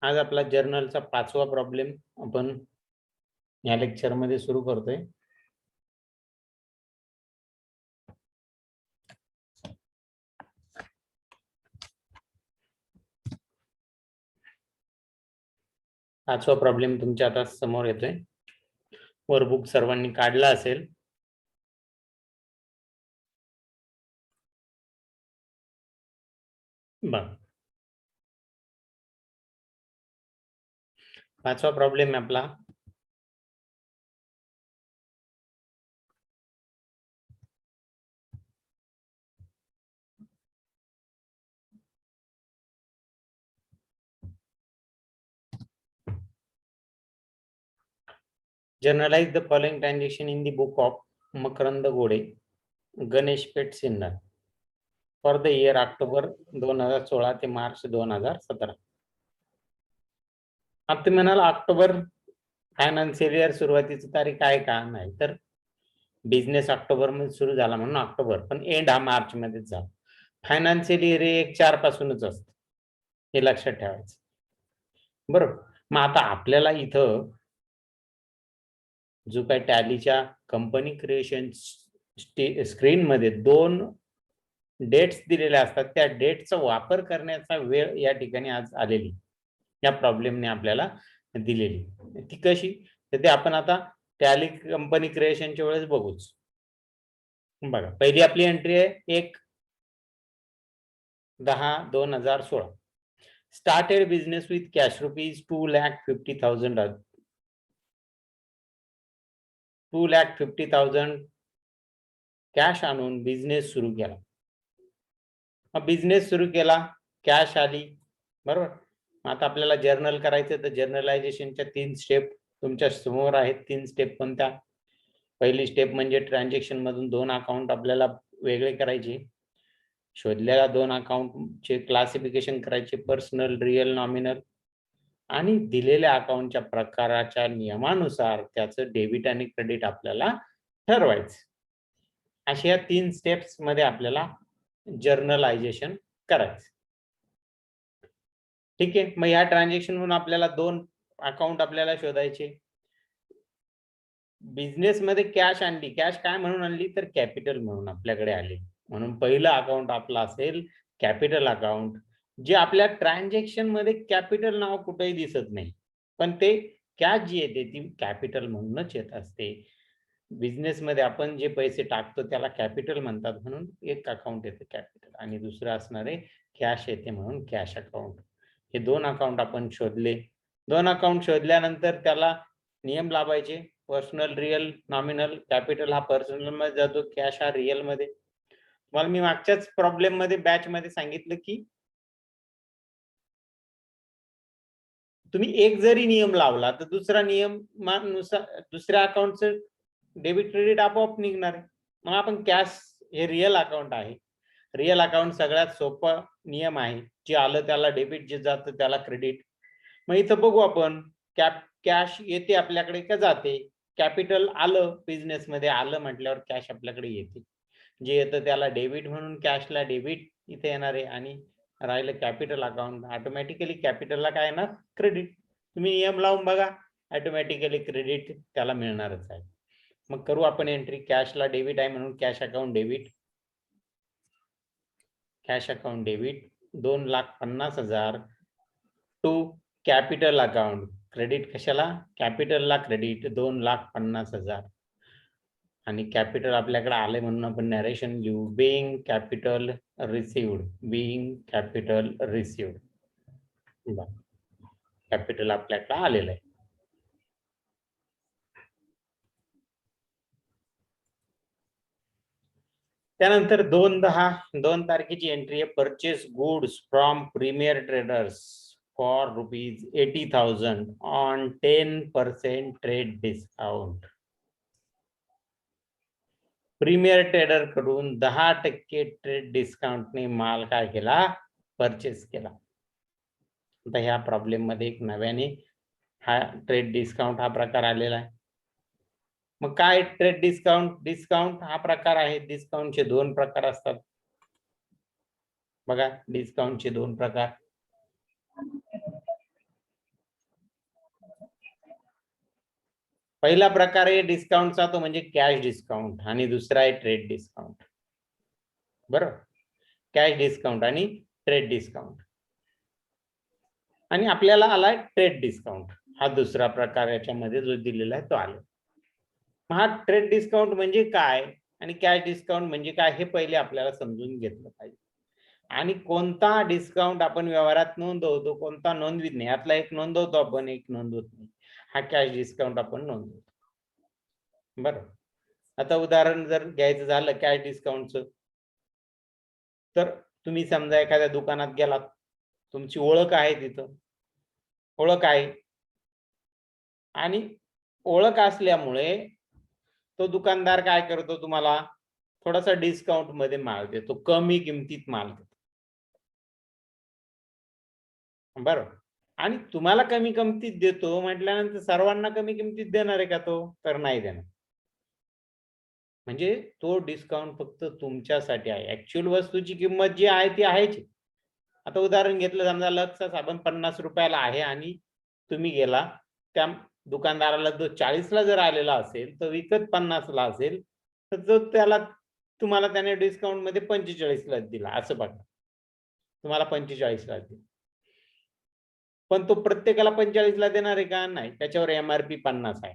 आज आपला जर्नलचा 5वा प्रॉब्लेम आपण या लेक्चर मध्ये सुरू करतोय. पाचवा प्रॉब्लेम तुमच्या आता समोर येतोय. वर्कबुक सर्वांनी काढला असेल. बघ, पाचवा प्रॉब्लेम आपला journalize the following transaction in the book of Makarand Gode, Ganesh Peth Sinnar for the year October 2016 ते मार्च 2017. आता तुम्ही म्हणाल ऑक्टोबर फायनान्शियल इयर सुरुवातीची तारीख आहे का? नाही, तर बिझनेस ऑक्टोबर मध्ये सुरू झाला म्हणून ऑक्टोबर, पण एंड हा मार्च मध्येच झाला. फायनान्शियल इयर 1/4 पासूनच असतं, हे लक्षात ठेवायचं. बरोबर. मग आता आपल्याला इथं जो काय टॅलीच्या कंपनी क्रिएशन स्क्रीन मध्ये 2 डेट्स दिलेल्या असतात, त्या डेटचा वापर करण्याचा वेळ या ठिकाणी आज आलेली या प्रॉब्लेमने आपल्याला दिलेली. ती कशी, तर ते आपण आता टॅली कंपनी क्रिएशनच्या वेळेस बघूच. बघा, पहिली आपली एंट्री आहे 1/10/2016. Started business with cash ₹2,50,000 2,50,000 cash आणून बिझनेस सुरू केला. मग बिझनेस सुरू केला, कॅश आली. बरोबर. आता आपल्याला जर्नल करायचं, तर जर्नलायझेशनच्या 3 स्टेप तुमच्या समोर आहेत. 3 स्टेप कोणत्या? पहिली स्टेप म्हणजे ट्रान्झॅक्शन मधून 2 अकाउंट आपल्याला वेगळे करायचे. शोधलेल्या 2 अकाउंटचे क्लासिफिकेशन करायचे, पर्सनल, रिअल, नॉमिनल, आणि दिलेल्या अकाउंटच्या प्रकाराच्या नियमानुसार त्याचं डेबिट आणि क्रेडिट आपल्याला ठरवायचं. अशा या 3 स्टेप्स मध्ये आपल्याला जर्नलायझेशन करायचं. ठीक आहे. मग या ट्रान्झॅक्शन म्हणून आपल्याला 2 अकाउंट आपल्याला शोधायचे. बिझनेस मध्ये कॅश आणली. कॅश काय म्हणून आणली, तर कॅपिटल म्हणून आपल्याकडे आली. म्हणून पहिलं अकाउंट आपलं असेल कॅपिटल अकाउंट, जे आपल्या ट्रान्झॅक्शन मध्ये कॅपिटल नाव कुठेही दिसत नाही, पण ते कॅश जी येते ती कॅपिटल म्हणूनच येत असते. बिझनेस मध्ये आपण जे पैसे टाकतो त्याला कॅपिटल म्हणतात, म्हणून एक अकाउंट येते कॅपिटल, आणि दुसरं असणारे कॅश येते म्हणून कॅश अकाउंट. हे 2 अकाउंट आपण शोधले. 2 अकाउंट शोधल्यानंतर त्याला नियम लावायचे. Personal, real, nominal. कॅपिटल हा पर्सनल मध्ये जातो, कॅश हा रिअल मध्ये. तुम्हाला मी मागच्याच प्रॉब्लेम मध्ये बॅच मध्ये सांगितलं की तुम्ही एक जरी नियम लावला तर दुसरा नियमानुसार दुसऱ्या अकाउंटचं डेबिट क्रेडिट आपोआप निघणार आहे. मग आपण कॅश हे रिअल अकाउंट आहे. रिअल अकाउंट सगळ्यात सोपा नियम आहे. जे आलं त्याला डेबिट, जे जातं त्याला क्रेडिट. मग इथं बघू आपण, कॅश येते आपल्याकडे का जाते? कॅपिटल आलं, बिझनेस मध्ये आलं म्हटल्यावर कॅश आपल्याकडे येते. जे येतं त्याला डेबिट म्हणून कॅशला डेबिट इथे येणार आहे, आणि राहिलं कॅपिटल अकाउंट, ऑटोमॅटिकली कॅपिटलला काय येणार? क्रेडिट. तुम्ही नियम लावून बघा, ऑटोमॅटिकली क्रेडिट त्याला मिळणारच आहे. मग करू आपण एंट्री. कॅशला डेबिट आहे म्हणून cash account debit. Cash account debit 2,50,000 to capital account. Credit कशाला? कॅपिटलला क्रेडिट 2,50,000. आणि कॅपिटल आपल्याकडे आले म्हणून आपण नरेशन लिहू, being capital received. Being capital received. Capital आपल्याकडे आलेलं आहे. त्यानंतर 2 तारखेची एंट्री आहे. Purchase goods from Premier Traders for ₹80,000 on 10% trade discount. Premier Trader कडून 10% ट्रेड डिस्काउंटने माल काय केला? परचेस केला. आता ह्या प्रॉब्लेम मध्ये एक नव्याने हा ट्रेड डिस्काउंट हा प्रकार आलेला आहे. मग काय ट्रेड डिस्काउंट? डिस्काउंट हा प्रकार आहे. डिस्काउंटचे 2 प्रकार असतात. बघा, डिस्काउंटचे 2 प्रकार. पहिला प्रकार आहे डिस्काउंटचा, तो म्हणजे कॅश डिस्काउंट, आणि दुसरा आहे ट्रेड डिस्काउंट. बरोबर, कॅश डिस्काउंट आणि ट्रेड डिस्काउंट. आणि आपल्याला आलाय ट्रेड डिस्काउंट, हा दुसरा प्रकार याच्यामध्ये जो दिलेला आहे तो आला. हा ट्रेड डिस्काउंट म्हणजे काय आणि कॅश डिस्काउंट म्हणजे काय हे पहिले आपल्याला समजून घेतलं पाहिजे. आणि कोणता डिस्काउंट आपण व्यवहारात नोंदवतो, कोणता नोंदवित नाही, यातला एक नोंदवतो आपण, एक नोंदवत नाही. हा कॅश डिस्काउंट आपण नोंदवतो. बरोबर. आता उदाहरण जर घ्यायचं झालं कॅश डिस्काउंटचं, तर तुम्ही समजा एखाद्या दुकानात गेलात, तुमची ओळख आहे तिथं, ओळख आहे, आणि ओळख असल्यामुळे तो दुकानदार काय करतो, तुम्हाला थोडासा डिस्काउंट मध्ये माल देतो, कमी किमतीत माल देतो. बरोबर. आणि तुम्हाला कमी किमतीत देतो म्हटल्यानंतर सर्वांना कमी किमतीत देणार आहे का तो? तर नाही देणार. म्हणजे तो डिस्काउंट फक्त तुमच्यासाठी आहे. ऍक्च्युअल वस्तूची किंमत जी आहे ती आहेच. आता उदाहरण घेतलं, समजा लक्सचा साबण 50 रुपयाला आहे आणि तुम्ही गेला त्या दुकानदाराला, जो 40 ला जर आलेला असेल तर विकत 50 ला असेल, तर जो त्याला तुम्हाला त्याने डिस्काउंट मध्ये 45 ला दिला, असं बघा. तुम्हाला 45 ला दिला. पण तो प्रत्येकाला 45 ला देणार आहे का? नाही. त्याच्यावर एमआरपी 50 आहे.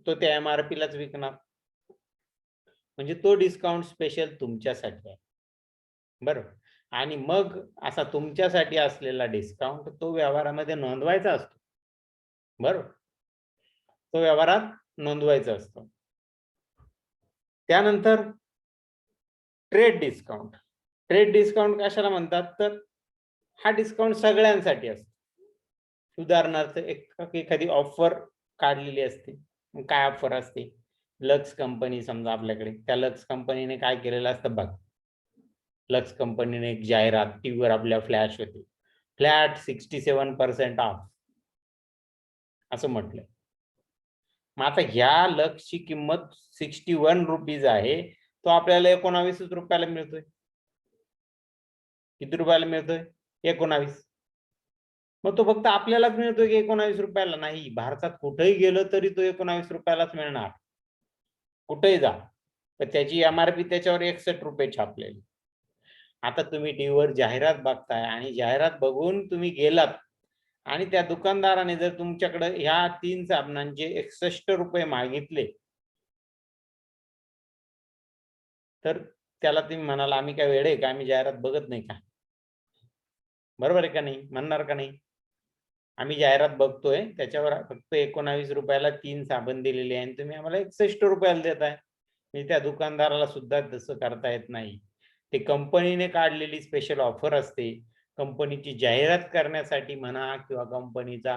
तो त्या एमआरपी लाच विकणार. म्हणजे तो डिस्काउंट स्पेशल तुमच्यासाठी आहे. बरोबर. आणि मग असा तुमच्यासाठी असलेला डिस्काउंट तो व्यवहारामध्ये नोंदवायचा असतो. बरोबर. तो व्यवहारात नोंदवायचा असतो. त्यानंतर ट्रेड डिस्काउंट. ट्रेड डिस्काउंट कशाला म्हणतात, तर हा डिस्काउंट सगळ्यांसाठी असतो. उदाहरणार्थ एखादी ऑफर काढलेली असते. काय ऑफर असते? लक्स कंपनी समजा आपल्याकडे, त्या लक्स कंपनीने काय केलेलं असतं बघ. लक्स कंपनीने एक जाहिरात टीव्हीवर आपल्या फ्लॅश होते, फ्लॅट 67% ऑफ असं म्हटलंय. मग आता ह्या लक्सची किंमत 61 रुपीज आहे, तो आपल्याला 19 रुपयाला मिळतोय. किती रुपयाला मिळतोय? 19. मग तो फक्त आपल्यालाच मिळतोय की 19 रुपयाला? नाही, भारतात कुठेही गेलं तरी तो 19 रुपयालाच मिळणार. कुठेही जा, तर त्याची एमआरपी त्याच्यावर 61 रुपये छापलेली. आता तुम्ही टीव्हीवर जाहिरात बघताय आणि जाहिरात बघून तुम्ही गेलात आणि त्या दुकानदाराने जर तुमच्याकडे ह्या 3 साबणांचे 61 रुपये मागितले, तर त्याला तुम्ही म्हणाल आम्ही काय वेडे का, आम्ही जाहिरात बघत नाही का? बरोबर आहे का नाही? म्हणणार का नाही? आम्ही जाहिरात बघतोय, त्याच्यावर फक्त 19 रुपयाला 3 साबण दिलेले आहे आणि तुम्ही आम्हाला 61 रुपयाला देताय. म्हणजे त्या दुकानदाराला सुद्धा तसं करता येत नाही. ते कंपनीने काढलेली स्पेशल ऑफर असते. कंपनीची जाहिरात करण्यासाठी म्हणा किंवा कंपनीचा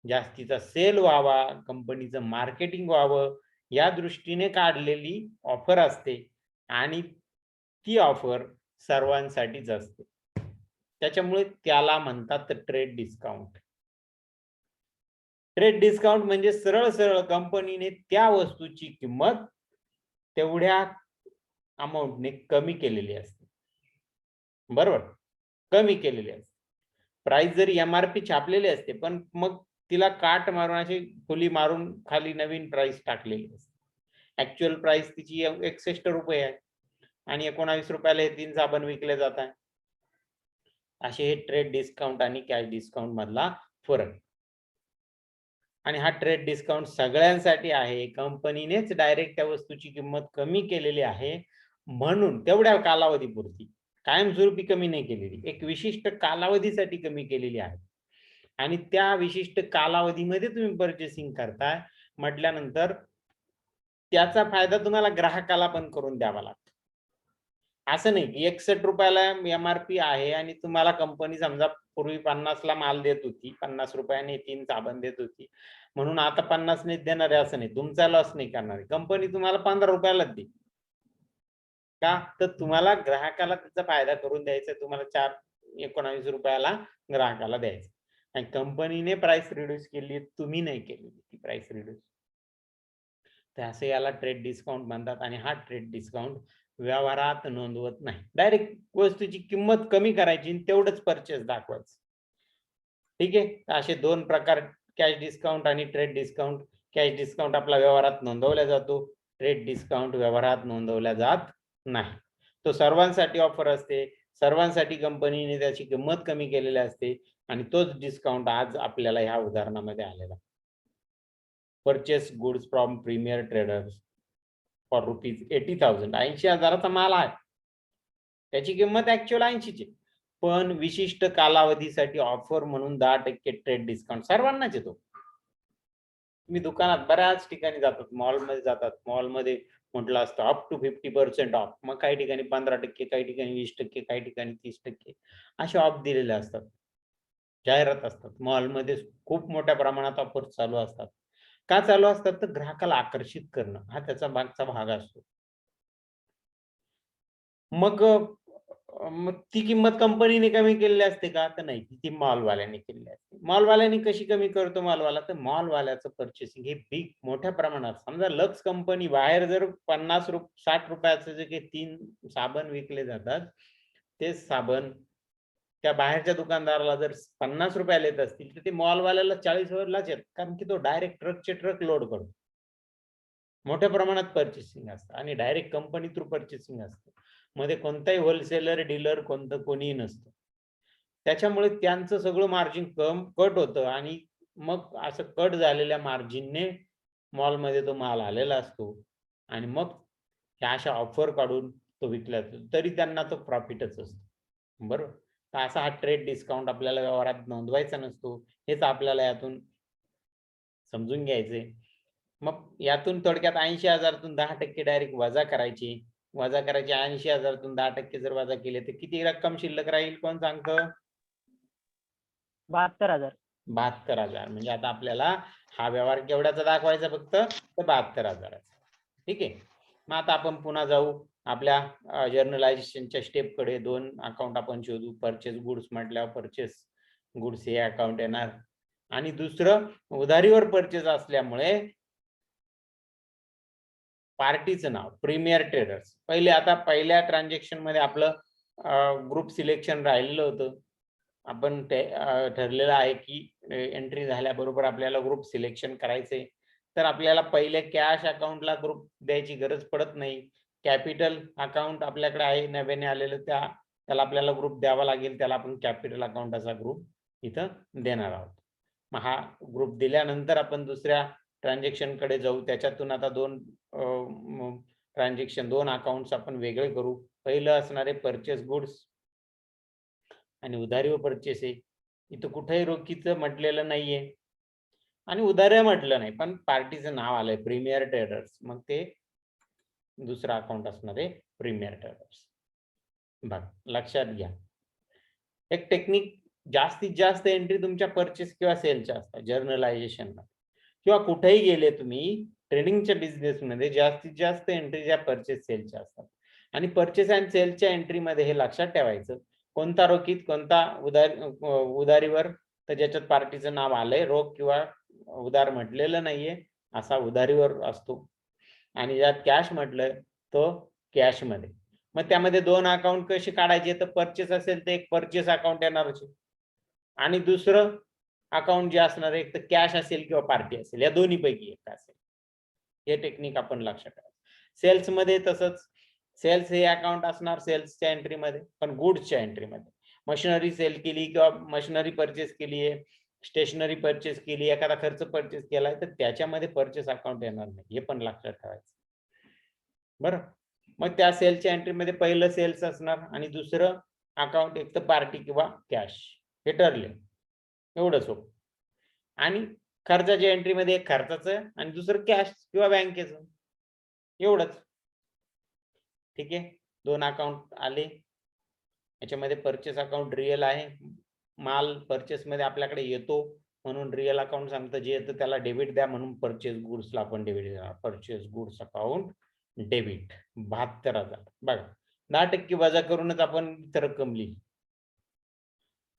जास्तीचा सेल व्हावा, कंपनीचं मार्केटिंग व्हावं, या दृष्टीने काढलेली ऑफर असते आणि ती ऑफर सर्वांसाठीच असते. त्याच्यामुळे त्याला म्हणतात ट्रेड डिस्काउंट. ट्रेड डिस्काउंट म्हणजे सरळ सरळ कंपनीने त्या वस्तूची किंमत तेवढ्या अमाऊंटने कमी केलेली असते. बरोबर, कमी केलेली असते. प्राइस जरी एमआरपी छापलेली असते, पण मग तिला काट मारून अशी खुली मारून खाली नवीन प्राइस टाकलेली असते. ऍक्च्युअल प्राइस तिची 61 रुपये आहे आणि 19 रुपयाला हे 3 साबण विकले जात आहे. असे हे ट्रेड डिस्काउंट आणि कॅश डिस्काउंट मधला फरक. आणि हा ट्रेड डिस्काउंट सगळ्यांसाठी आहे. कंपनीनेच डायरेक्ट त्या वस्तूची किंमत कमी केलेली आहे, म्हणून तेवढ्या कालावधीपुरती, कायमस्वरूपी कमी नाही केलेली, एक विशिष्ट कालावधीसाठी कमी केलेली आहे. आणि त्या विशिष्ट कालावधीमध्ये तुम्ही पर्चेसिंग करताय म्हटल्यानंतर त्याचा फायदा तुम्हाला ग्राहकाला पण करून द्यावा लागतो. असं नाही की 61 रुपयाला एमआरपी आहे आणि तुम्हाला कंपनी समजा पूर्वी 50 ला माल देत होती, 50 रुपयाने 3 साबण देत होती, म्हणून आता 50 ने देणार आहे असं नाही. तुमचा लॉस नाही करणार आहे. कंपनी तुम्हाला 15 रुपयालाच देईल. का? तर तुम्हाला ग्राहकाला त्याचा फायदा करून द्यायचा, तुम्हाला 19 रुपयाला ग्राहकाला द्यायचं. आणि कंपनीने प्राइस रिड्यूस केली, तुम्ही नाही केलेली ती प्राइस रिड्यूस. तर असं याला ट्रेड डिस्काउंट म्हणतात आणि हा ट्रेड डिस्काउंट व्यवहारात नोंदवत नाही. डायरेक्ट वस्तूची किंमत कमी करायची आणि तेवढंच परचेस दाखवायचं. ठीक आहे. असे 2 प्रकार, कॅश डिस्काउंट आणि ट्रेड डिस्काउंट, कॅश डिस्काउंट आपला व्यवहारात नोंदवला जातो, ट्रेड डिस्काउंट व्यवहारात नोंदवला जात नाही. तो सर्वांसाठी ऑफर असते, सर्वांसाठी कंपनीने त्याची किंमत कमी केलेली असते आणि तोच डिस्काउंट आज आपल्याला ह्या उदाहरणामध्ये आलेला. Purchase goods from Premier Traders for ₹80,000. 80,000चा माल आहे, त्याची किंमत ऍक्च्युअल 80ची, पण विशिष्ट कालावधीसाठी ऑफर म्हणून 10% ट्रेड डिस्काउंट सर्वांनाच येतो. तुम्ही दुकानात बऱ्याच ठिकाणी जातात, मॉलमध्ये जातात, मॉलमध्ये म्हटलं असतं अप टू 50% ऑफ, मग काही ठिकाणी 15%, काही ठिकाणी 20%, काही ठिकाणी 30% असे ऑफ दिलेले असतात, जाहिरात असतात. मॉलमध्ये खूप मोठ्या प्रमाणात ऑफर चालू असतात. का चालू असतात? तर ग्राहकाला आकर्षित करणं हा त्याचा मागचा भाग असतो. मग मग ती किंमत कंपनीने कमी केलेली असते का? तर नाही, ती मॉलवाल्याने केलेली असते. मॉलवाल्याने कशी कमी करतो मॉलवाला? तर मॉलवाल्याचं पर्चेसिंग हे बिग मोठ्या प्रमाणात, समजा लक्स कंपनी बाहेर जर ₹60 जे काही 3 साबण विकले जातात, ते साबण त्या बाहेरच्या दुकानदाराला जर ₹50 येत असतील, तर ते मॉलवाल्याला 40 लाच येतात, कारण की तो डायरेक्ट ट्रकचे ट्रक लोड करतो. मोठ्या प्रमाणात पर्चेसिंग असतं आणि डायरेक्ट कंपनी थ्रू पर्चेसिंग असतं. मध्ये कोणताही होलसेलर, डीलर कोणीही नसतं. त्याच्यामुळे त्यांचं सगळं मार्जिन कट होतं आणि मग असं कट झालेल्या मार्जिनने मॉलमध्ये तो माल आलेला असतो आणि मग ह्या अशा ऑफर काढून तो विकला जातो. तरी त्यांना तो प्रॉफिटच असतो. बरोबर? तर असा हा ट्रेड डिस्काउंट आपल्याला व्यवहारात नोंदवायचा नसतो. हेच आपल्याला यातून समजून घ्यायचंय. मग यातून थोडक्यात 80,000तून 10% डायरेक्ट वजा करायची. वजा करायची 80,000तून 10% जर वजा केले तर किती रक्कम शिल्लक राहील? कोण सांगतं? 72,000. 72,000. म्हणजे आता आपल्याला हा व्यवहार केवढ्याचा दाखवायचा फक्त? तर 72,000चा. ठीक आहे. मग आता आपण पुन्हा जाऊ आपल्या जर्नलायझेशनच्या स्टेपकडे. 2 अकाउंट आपण शोधू. परचेस गुड्स म्हटल्यावर परचेस गुड्स हे अकाउंट येणार आणि दुसरं उधारीवर परचेस असल्यामुळे पार्टीचं नाव प्रीमियर ट्रेडर्स. आता पहिल्या ट्रान्झॅक्शन मध्ये आपलं ग्रुप सिलेक्शन राहिलेलं होतं. आपण ते ठरलेलं आहे की एंट्री झाल्याबरोबर आपल्याला ग्रुप सिलेक्शन करायचे. तर आपल्याला पहिले कॅश अकाउंटला ग्रुप द्यायची गरज पडत नाही. कॅपिटल अकाउंट आपल्याकडे आहे नव्याने आलेलं, त्याला आपल्याला ग्रुप द्यावा लागेल. त्याला आपण कॅपिटल अकाउंटाचा ग्रुप इथं देणार आहोत. मग हा ग्रुप दिल्यानंतर आपण दुसऱ्या ट्रान्झॅक्शन कडे जाऊ. त्याच्यातून आता 2 ट्रान्झॅक्शन 2 अकाउंट्स आपण वेगळे करू. पहिलं असणारे परचेस गुड्स आणि उधारीवर परचेस आहे. इथं कुठेही रोखीचं म्हटलेलं नाहीये आणि उधाऱ्या म्हटलं नाही, पण पार्टीचं नाव आलंय प्रीमियर ट्रेडर्स. मग ते दुसरा अकाउंट असणार आहे प्रीमियर ट्रेडर्स. बघा लक्षात घ्या, एक टेक्निक, जास्तीत जास्त एंट्री तुमच्या परचेस किंवा सेलच्या असतात जर्नलायझेशनला किंवा कुठेही गेले तुम्ही ट्रेडिंगच्या बिझनेसमध्ये, जास्तीत जास्त एंट्री ज्या परचेस सेलच्या असतात. आणि परचेस अँड सेलच्या एंट्रीमध्ये हे लक्षात ठेवायचं, कोणता रोखीत कोणता उधारीवर, तर ज्याच्यात पार्टीचं नाव आलंय, रोख किंवा उधार म्हटलेलं नाहीये असा उधारीवर असतो आणि ज्यात कॅश म्हटलंय तो कॅश मध्ये. मग त्यामध्ये 2 अकाउंट कसे काढायचे? तर परचेस असेल तर एक परचेस अकाउंट येणार आणि दुसरं अकाउंट जे असणार आहे, एक तर कॅश असेल किंवा पार्टी असेल, या दोन्ही पैकी एक असेल. हे टेक्निक आपण लक्षात ठेवायचं. सेल्स मध्ये तसंच, सेल्स हे अकाउंट असणार सेल्सच्या एंट्रीमध्ये, पण गुड्सच्या एंट्रीमध्ये. मशिनरी सेल केली किंवा मशिनरी परचेस केली आहे, स्टेशनरी परचेस केली, एखादा खर्च परचेस केलाय, तर त्याच्यामध्ये परचेस अकाउंट येणार नाही, हे पण लक्षात ठेवायचं. बरं, मग त्या सेलच्या एंट्रीमध्ये पहिलं सेल्स असणार आणि दुसरं अकाउंट एक तर पार्टी किंवा कॅश, हे ठरले. एवढंच हो. आणि खर्चाच्या एंट्रीमध्ये एक खर्चाचं आणि दुसरं कॅश किंवा बँकेचं, एवढंच. ठीक आहे, 2 अकाउंट आले. याच्यामध्ये परचेस अकाउंट रिअल आहे, माल परचेस मध्ये आपल्याकडे येतो म्हणून रिअल अकाउंट सांगतं, जे येतं त्याला डेबिट द्या म्हणून परचेस गुड्सला आपण डेबिट देणार. Purchase goods account debit 72,000. बघा 10% वजा करूनच आपण रक्कम लिहिली.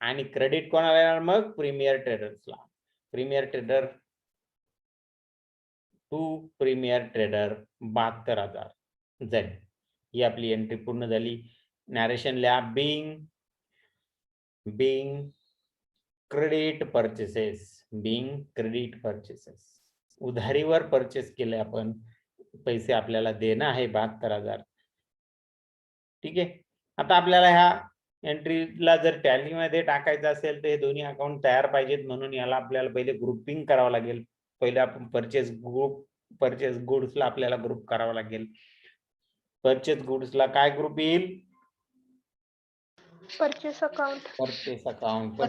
आणि क्रेडिट कोणाला येणार? मग प्रीमियर ट्रेडर्सला. Premier trader to premier trader 72,000 झाली. ही आपली एंट्री पूर्ण झाली. नॅरेशन लिहा. Being credit purchases, being credit purchases. उधारीवर परचेस केले आपण, पैसे आपल्याला देणं आहे 72,000. ठीक आहे. आता आपल्याला ह्या एंट्रीला जर टॅलीमध्ये टाकायचं असेल तर हे दोन्ही अकाउंट तयार पाहिजेत, म्हणून याला आपल्याला पहिले ग्रुपिंग करावं लागेल. पहिले आपण परचेस गुड्सला आपल्याला ग्रुप करावं लागेल. परचेस गुड्सला काय ग्रुप येईल? Purchase account.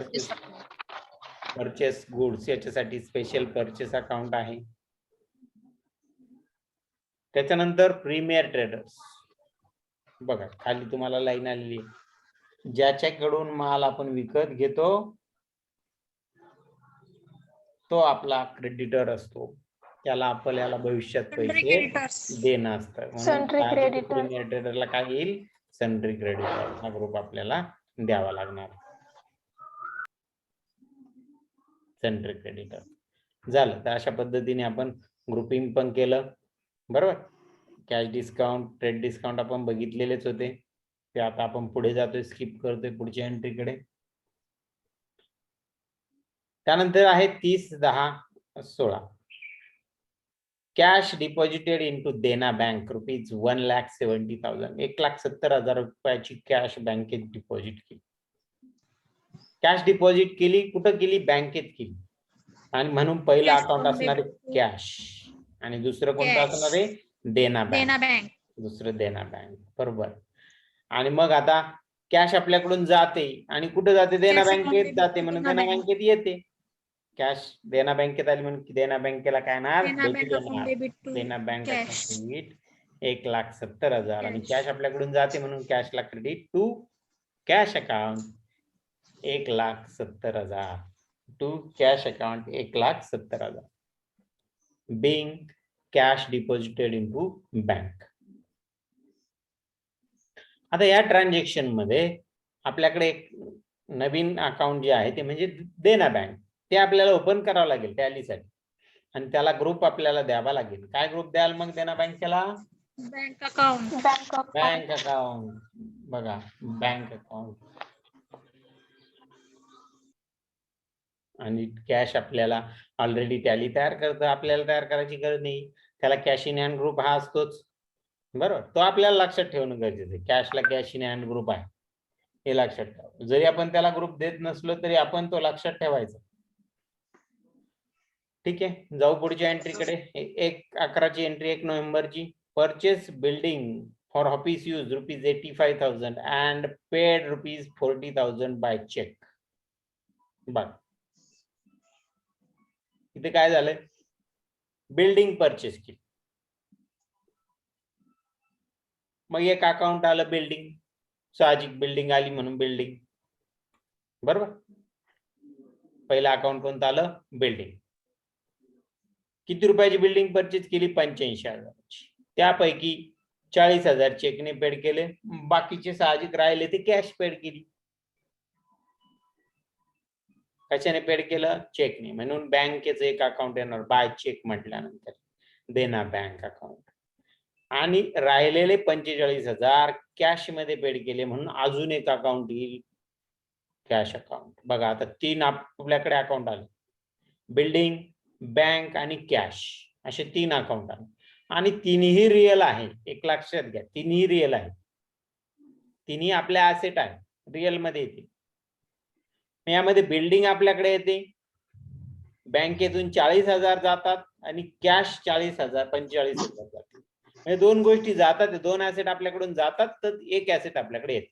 परचेस गुड्स याच्यासाठी स्पेशल परचेस अकाउंट आहे. त्याच्यानंतर प्रीमियर ट्रेडर्स. बघा खाली तुम्हाला लाईन आलेली आहे, ज्याच्याकडून माल आपण विकत घेतो तो आपला क्रेडिटर असतो, त्याला आपल्याला भविष्यात पैसे देणं असतं. म्हणून प्रीमियर ट्रेडरला काय येईल? सन्ड्री क्रेडिटर हा ग्रुप आपल्याला द्यावा लागणार. सन्ड्री क्रेडिटर झालं. तर अशा पद्धतीने आपण ग्रुपिंग पण केलं, बरोबर. कॅश डिस्काउंट, ट्रेड डिस्काउंट आपण बघितलेलेच होते, ते आता आपण पुढे जातोय, स्किप करतोय पुढच्या एंट्रीकडे. त्यानंतर आहे 30/10/16. कॅश डिपॉझिटेड इनटू देना बँक रुपीज 1,70,000. 1,70,000 रुपयाची कॅश बँकेत डिपॉझिट केली. कॅश डिपॉझिट केली, कुठं केली? बँकेत केली. आणि म्हणून पहिलं अकाउंट असणार आहे कॅश आणि दुसरं कोणतं असणार आहे? देना बँक. दुसरं देना बँक, बरोबर. आणि मग आता कॅश आपल्याकडून जाते आणि कुठे जाते? देना बँकेत जाते, म्हणून देना बँकेत येते. कॅश देना बँकेत आली म्हणून देना बँकेला काय येणार? डेबिट येणार. देना बँक अकाउंट 1,70,000 आणि कॅश आपल्याकडून जाते म्हणून कॅशला credit to cash account 1,70,000 to cash account 1,70,000 being cash deposited into bank. आता या ट्रान्झॅक्शन मध्ये आपल्याकडे एक नवीन अकाउंट जे आहे ते म्हणजे देना बँक, ते आपल्याला ओपन करावं लागेल टॅलीसाठी आणि त्याला ग्रुप आपल्याला द्यावा लागेल. काय ग्रुप द्याल मग देना बँकेला? Bank account. Bank account. बघा बँक अकाउंट. आणि कॅश आपल्याला ऑलरेडी टॅली तयार करतं, आपल्याला तयार करायची गरज नाही. त्याला कॅश इन हँड ग्रुप हा असतोच, बरोबर. तो आपल्याला लक्षात ठेवणं गरजेचं आहे. कॅशला कॅश इन हँड ग्रुप आहे हे लक्षात ठेवा. जरी आपण त्याला ग्रुप देत नसलो तरी आपण तो लक्षात ठेवायचा. ठीक आहे. जाऊ पुढच्या एंट्रीकडे. 1/11ची एंट्री, 1 नोव्हेंबरची. Purchase building for office use rupees 85,000 and paid rupees 40,000 by cheque. बघ इथे काय झालंय? बिल्डिंग परचेस केली, मग एक अकाउंट आलं बिल्डिंग, साहजिक बिल्डिंग आली म्हणून बिल्डिंग, बरोबर. पहिला अकाउंट कोणतं आलं? बिल्डिंग. किती रुपयाची बिल्डिंग परचेस केली? 85,000ची. त्यापैकी 40,000 चेकने पेड केले, बाकीचे साहजिक राहिले ते कॅश पेड केली. कशाने पेड केलं? चेकने. म्हणून बँकेचं एक अकाउंट येणार बाय चेक म्हटल्यानंतर, देना बँक अकाउंट. आणि राहिलेले 45,000 कॅश मध्ये पेड केले म्हणून अजून एक अकाउंट येईल, कॅश अकाउंट. बघा आता 3 आपल्याकडे अकाउंट आले, बिल्डिंग, बँक आणि कॅश, असे 3 अकाउंट आले आणि तिन्ही रिअल आहे. एक लक्षात घ्या, तिन्ही रिअल आहे, तिन्ही आपल्या ऍसेट आहे, रिअल मध्ये येते. यामध्ये बिल्डिंग आपल्याकडे येते, बँकेतून 40,000 जातात आणि कॅश 40,000 45,000 जाते. म्हणजे 2 गोष्टी जातात, 2 ऍसेट आपल्याकडून जातात, तर एक ऍसेट आपल्याकडे येते.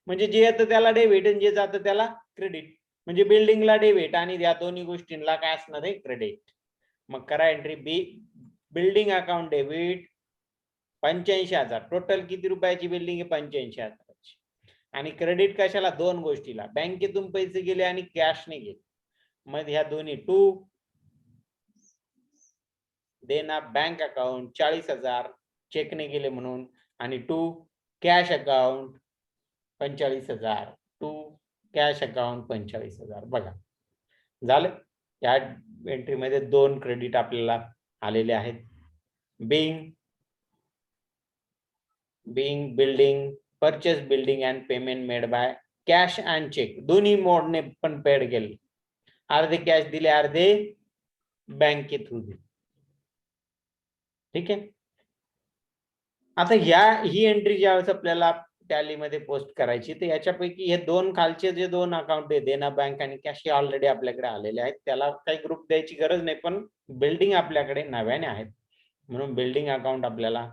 म्हणजे जे येतं त्याला डेबिट आणि जे जातं त्याला क्रेडिट. म्हणजे बिल्डिंगला डेबिट आणि या दोन्ही गोष्टींना काय असणार आहे? क्रेडिट. मग करा entry B. Building account debit 85,000. Total किती रुपयाची बिल्डिंग आहे? 85,000. आणि क्रेडिट कशाला? 2 गोष्टीला, बँकेतून पैसे गेले आणि कॅशने गेले. मग ह्या दोन्ही टू देना बँक अकाउंट 40,000 चेकने गेले म्हणून, आणि to cash account 45,000. To cash account 45,000. बघा झालं. या एंट्री मध्ये 2 क्रेडिट आपल्याला आलेले आहेत. Being building, purchase building and payment made by cash and cheque, दोन्ही मोडने पण पेड केले. अर्धे कॅश दिले, अर्धे बँके थ्रू दिले. ठीक आहे. आता ही एंट्री ज्यावेळेस आपल्याला टॅलीमध्ये पोस्ट करायची, तर याच्यापैकी हे दोन खालचे जे दोन अकाउंट आहे, देना बँक आणि कॅश, हे ऑलरेडी आपल्याकडे आलेले आहेत, त्याला काही ग्रुप द्यायची गरज नाही. पण बिल्डिंग आपल्याकडे नव्याने आहेत, म्हणून बिल्डिंग अकाउंट आपल्याला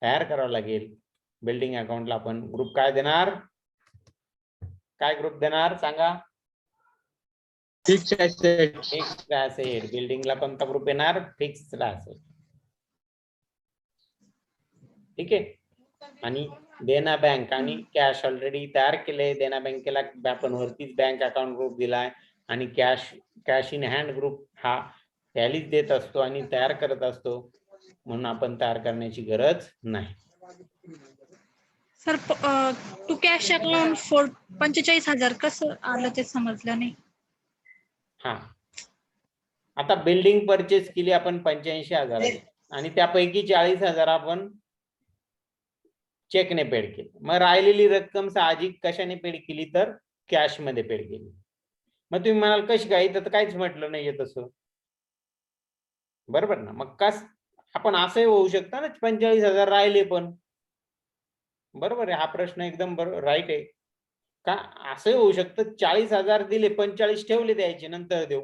तयार करावं लागेल. बिल्डिंग अकाउंटला आपण ग्रुप काय देणार, काय ग्रुप देणार सांगा? Fixed asset. Fixed asset. बिल्डिंगला कोणता ग्रुप येणार? Fixed asset. ठीक आहे. आणि देना बँक आणि कॅश ऑलरेडी तयार केले. देना बँकेला आपण वरतीच बँक अकाउंट ग्रुप दिलाय आणि कॅश इन हँड ग्रुप हा टॅलीच देत असतो आणि तयार करत असतो, म्हणून आपण तयार करण्याची गरज नाही. Sir to cash account for 45,000 कसं आलं ते समजलं नाही. हा, आता बिल्डिंग परचेस केली आपण 85,000 आणि त्यापैकी 40,000 आपण चेकने पेड केली. मग राहिलेली रक्कम साहजिक कशाने पेड केली, तर कॅश मध्ये पेड केली. मग तुम्ही म्हणाल कशी काय, तर काहीच म्हटलं नाहीये तसं, बरोबर ना? मग आपण असंही होऊ शकतं ना, 45,000 राहिले पण, बरोबर आहे. हा प्रश्न एकदम राईट आहे का? असंही होऊ शकतं 40,000 दिले, 45 ठेवले द्यायचे, नंतर देऊ.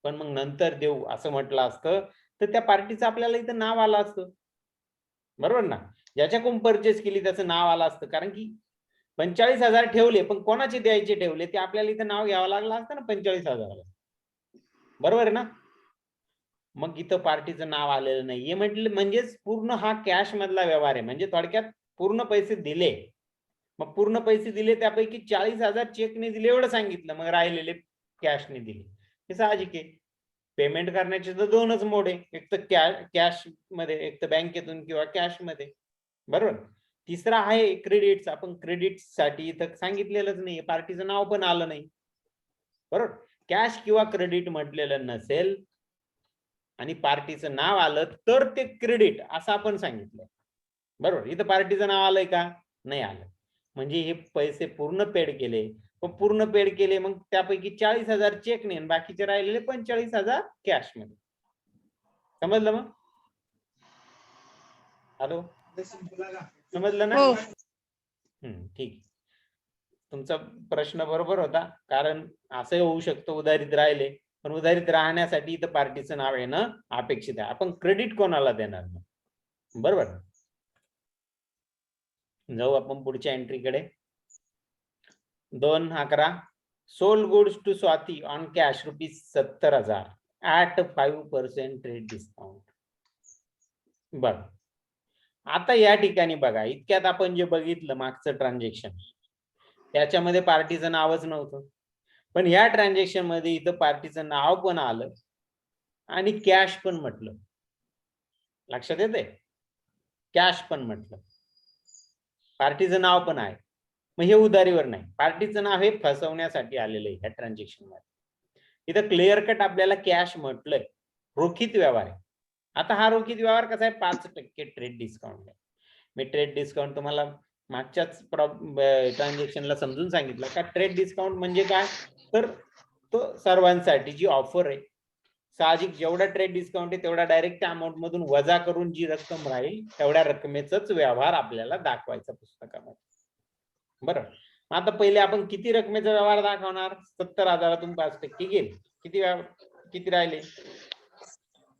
पण मग नंतर देऊ असं म्हटलं असतं तर त्या पार्टीचं आपल्याला इथं नाव आलं असतं, बरोबर ना? ज्याच्याकडून परचेस केली त्याचं नाव आलं असतं, कारण की 45,000 ठेवले, पण कोणाचे द्यायचे ठेवले ते आपल्याला इथं नाव घ्यावं लागलं असतं ना 45,000, बरोबर आहे ना? मग इथं पार्टीचं नाव आलेलं नाही. हे म्हटलं म्हणजेच पूर्ण हा कॅश मधला व्यवहार आहे. म्हणजे थोडक्यात पूर्ण पैसे दिले, मग पूर्ण पैसे दिले त्यापैकी 40,000 चेकने दिले एवढं सांगितलं, मग राहिलेले कॅशने दिले. हे साहजिक आहे. पेमेंट करण्याचे तर दोनच मोड आहे, एक तर कॅश मध्ये, एक तर बँकेतून किंवा कॅश मध्ये, बरोबर. तिसरा आहे क्रेडिट्स. आपण क्रेडिट साठी इथं सांगितलेलंच नाही, पार्टीचं नाव पण आलं नाही, बरोबर. कॅश किंवा क्रेडिट म्हटलेलं नसेल आणि पार्टीचं नाव आलं तर ते क्रेडिट असं आपण सांगितलं, बरोबर. इथं पार्टीचं नाव आलंय का? नाही आलं. म्हणजे हे पैसे पूर्ण पेड केले, पूर्ण पेड केले, मग त्यापैकी 40,000 चेकने आणि बाकीचे राहिलेले 45,000 कॅश मध्ये. समजलं मग? हॅलो, समजलं ना? हो. ठीक. तुमचा प्रश्न बरोबर होता, कारण असंही होऊ शकतं उधारीत राहिले, पण उधारीत राहण्यासाठी इथं पार्टीचं नाव येणं अपेक्षित आहे. आपण क्रेडिट कोणाला देणार मग, बरोबर. जाऊ आपण पुढच्या एंट्रीकडे. 2/11 sold goods to Swati on cash ₹70,000 at 5% trade discount. बर, आता या ठिकाणी बघा, इतक्यात आपण जे बघितलं मागचं ट्रान्झॅक्शन, त्याच्यामध्ये पार्टीचं नावच नव्हतं, पण या ट्रान्झॅक्शन मध्ये इथं पार्टीचं नाव पण आलं आणि कॅश पण म्हटलं. लक्षात येते? कॅश पण म्हटलं, पार्टीचं नाव पण आहे. मग हे उधारीवर नाही, पार्टीचं नाव हे फसवण्यासाठी आलेलं आहे ह्या ट्रान्झॅक्शन मध्ये. इथं क्लिअर कट आपल्याला कॅश म्हटलंय, रोखीत व्यवहार आहे. आता हा रोखीत व्यवहार कसा आहे? 5% ट्रेड डिस्काउंट आहे. मी ट्रेड डिस्काउंट तुम्हाला मागच्याच ट्रान्झॅक्शनला समजून सांगितलं का ट्रेड डिस्काउंट म्हणजे काय, तर तो सर्वांसाठीची ऑफर आहे. साहजिक जेवढा ट्रेड डिस्काउंट आहे तेवढा डायरेक्ट अमाऊंट मधून वजा करून जी रक्कम राहील तेवढ्या रकमेचाच व्यवहार आपल्याला दाखवायचा पुस्तकामध्ये, बरं. आता पहिले आपण किती रकमेचा व्यवहार दाखवणार? 70,000तून 5% गेले, किती राहिले?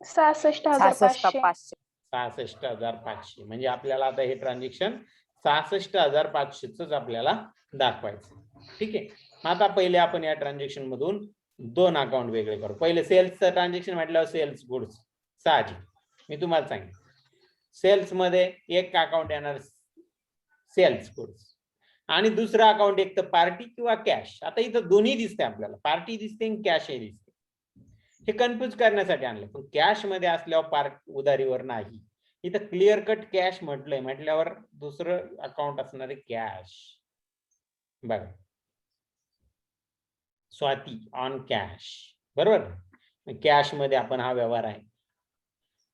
66,500. 66,500. म्हणजे आपल्याला आता हे ट्रान्झॅक्शन 66,500च आपल्याला दाखवायचं. ठीक आहे. आता पहिले आपण या ट्रान्झॅक्शन मधून दोन अकाउंट वेगळे करू. पहिले सेल्सचं ट्रान्झॅक्शन म्हटल्यावर सेल्स गुड्स, साहजिक मी तुम्हाला सांगितलं सेल्स मध्ये एक अकाउंट येणार सेल्स गुड्स आणि दुसरा अकाउंट एक तर पार्टी किंवा कॅश. आता इथं दोन्ही दिसते आपल्याला, पार्टी दिसते आणि कॅश हे दिसते. हे कन्फ्युज करण्यासाठी आणले, पण कॅश मध्ये असल्यावर उधारीवर नाही. इथं क्लिअर कट कॅश म्हटलंय, म्हटल्यावर दुसरं अकाउंट असणार आहे कॅश. बघा, स्वाती ऑन कॅश, बरोबर. कॅश मध्ये आपण हा व्यवहार आहे.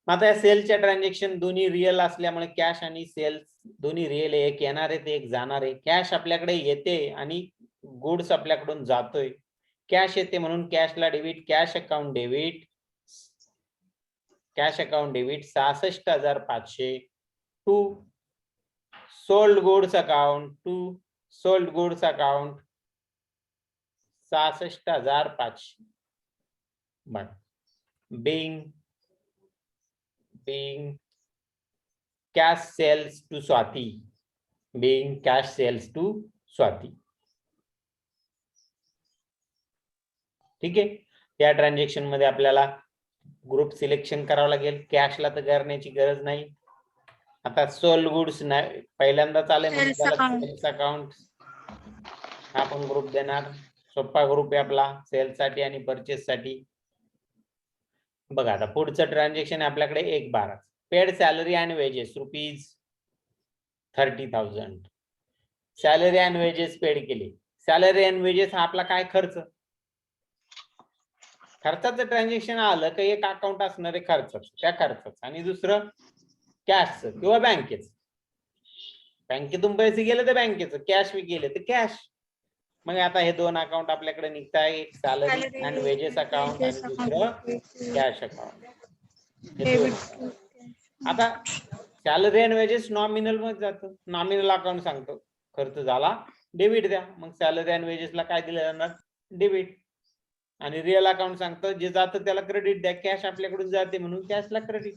आता या सेलच्या ट्रान्झॅक्शन दोन्ही रिअल असल्यामुळे कॅश आणि सेल्स दोन्ही रिअल आहे. एक येणार आहे ते एक जाणार आहे. कॅश आपल्याकडे येते आणि गुड्स आपल्याकडून जातोय. कॅश येते म्हणून कॅशला debit, cash account debit, cash account debit 66,500 to sold goods account sold goods account 66,500 बघ being cash sales to Swati ठीक आहे. त्या ट्रान्झॅक्शन मध्ये आपल्याला ग्रुप सिलेक्शन करावं लागेल. कॅशला तर करण्याची गरज नाही. आता सोल्ड गुड्स नाही पहिल्यांदा चालेल म्हणजे त्याला सेल्स अकाउंट हा पण ग्रुप देणार. सोपा ग्रुप आहे आपला सेल्स साठी आणि परचेस साठी. बघा आता पुढचं ट्रान्झॅक्शन आपल्याकडे 1/12 paid salary and wedges ₹30,000 salary and wedges paid केले. सॅलरी अँड वेजेस हा आपला काय खर्चाचं ट्रान्झॅक्शन आलं की एक अकाउंट असणार आहे त्या खर्चाचं आणि दुसरं कॅशचं किंवा बँकेचं. बँकेतून पैसे गेले तर बँकेचं, कॅश गेले तर कॅश. मग आता हे दोन अकाउंट आपल्याकडे निघत आहे. एक सॅलरी अँड वेजेस अकाउंट आणि दुसरं कॅश अकाउंट. आता सॅलरी अँड वेजेस नॉमिनल मध्ये जातं. नॉमिनल अकाउंट सांगतो खर्च झाला डेबिट द्या. मग सॅलरी अँड वेजेसला काय दिलं जाणार डेबिट. आणि रिअल अकाउंट सांगतो जे जातं त्याला क्रेडिट द्या. कॅश आपल्याकडून जाते म्हणून कॅशला क्रेडिट.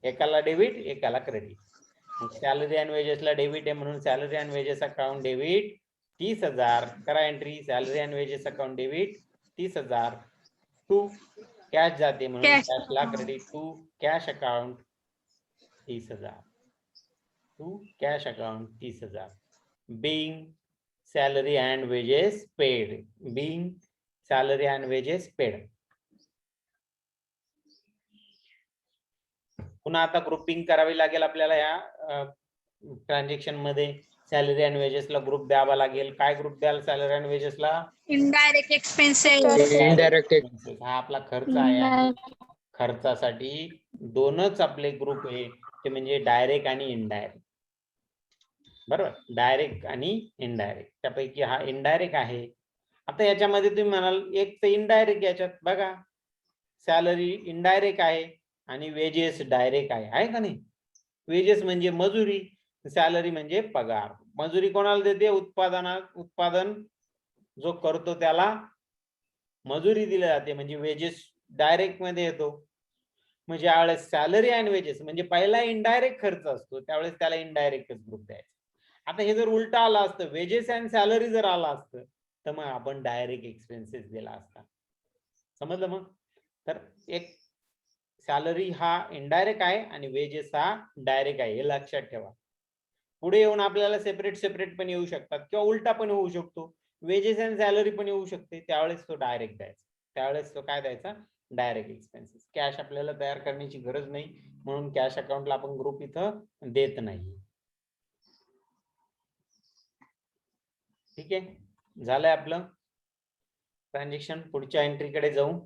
एकाला डेबिट एकाला क्रेडिट. सॅलरी अँड वेजेसला डेबिट आहे म्हणून salary and wages account debit 30,000 करा entry. Salary and wages account debit 30,000 to cash जाते म्हणून कॅशला credit to cash account 30,000 to cash account 30,000 being salary and wages paid पुन्हा आता ग्रुपिंग करावी लागेल आपल्याला या ट्रान्झॅक्शन मध्ये. सॅलरी अँड वेजेसला ग्रुप द्यावा लागेल. काय ग्रुप द्याल सॅलरी अँड वेजेसला? Indirect expenses. हा आपला खर्च आहे. खर्चासाठी दोनच आपले ग्रुप आहे ते म्हणजे डायरेक्ट आणि इनडायरेक्ट. बरोबर, डायरेक्ट आणि इनडायरेक्ट. त्यापैकी हा इनडायरेक्ट आहे. आता याच्यामध्ये तुम्ही म्हणाल एक तर इनडायरेक्ट याच्यात बघा सॅलरी इनडायरेक्ट आहे आणि वेजेस डायरेक्ट आहे का नाही? वेजेस म्हणजे मजुरी, सॅलरी म्हणजे पगार. मजुरी कोणाला देते? उत्पादन जो करतो त्याला मजुरी दिली जाते म्हणजे वेजेस डायरेक्ट मध्ये येतो. म्हणजे ज्यावेळेस सॅलरी अँड वेजेस म्हणजे पहिला इनडायरेक्ट खर्च असतो त्यावेळेस त्याला इनडायरेक्टच ग्रुप द्यायचा. आता हे जर उलट आला असतं वेजेस अँड सॅलरी जर आला असतं तर मग आपण डायरेक्ट एक्सपेन्सेस दिला असता. समजलं? मग तर एक सॅलरी हा इनडायरेक्ट आहे आणि वेजेस हा डायरेक्ट आहे हे लक्षात ठेवा. पुढे येऊन आपल्याला सेपरेट पण येऊ शकतात किंवा उलटा पण होऊ शकतो. वेजेस अँड सॅलरी पण येऊ शकते त्यावेळेस तो डायरेक्ट द्यायचा. त्यावेळेस तो काय द्यायचा? Direct expenses. कॅश आपल्याला तयार करण्याची गरज नाही म्हणून कॅश अकाउंटला आपण ग्रुप इथं देत नाही. ठीक आहे, झालंय आपलं ट्रान्झॅक्शन. पुढच्या एंट्रीकडे जाऊ.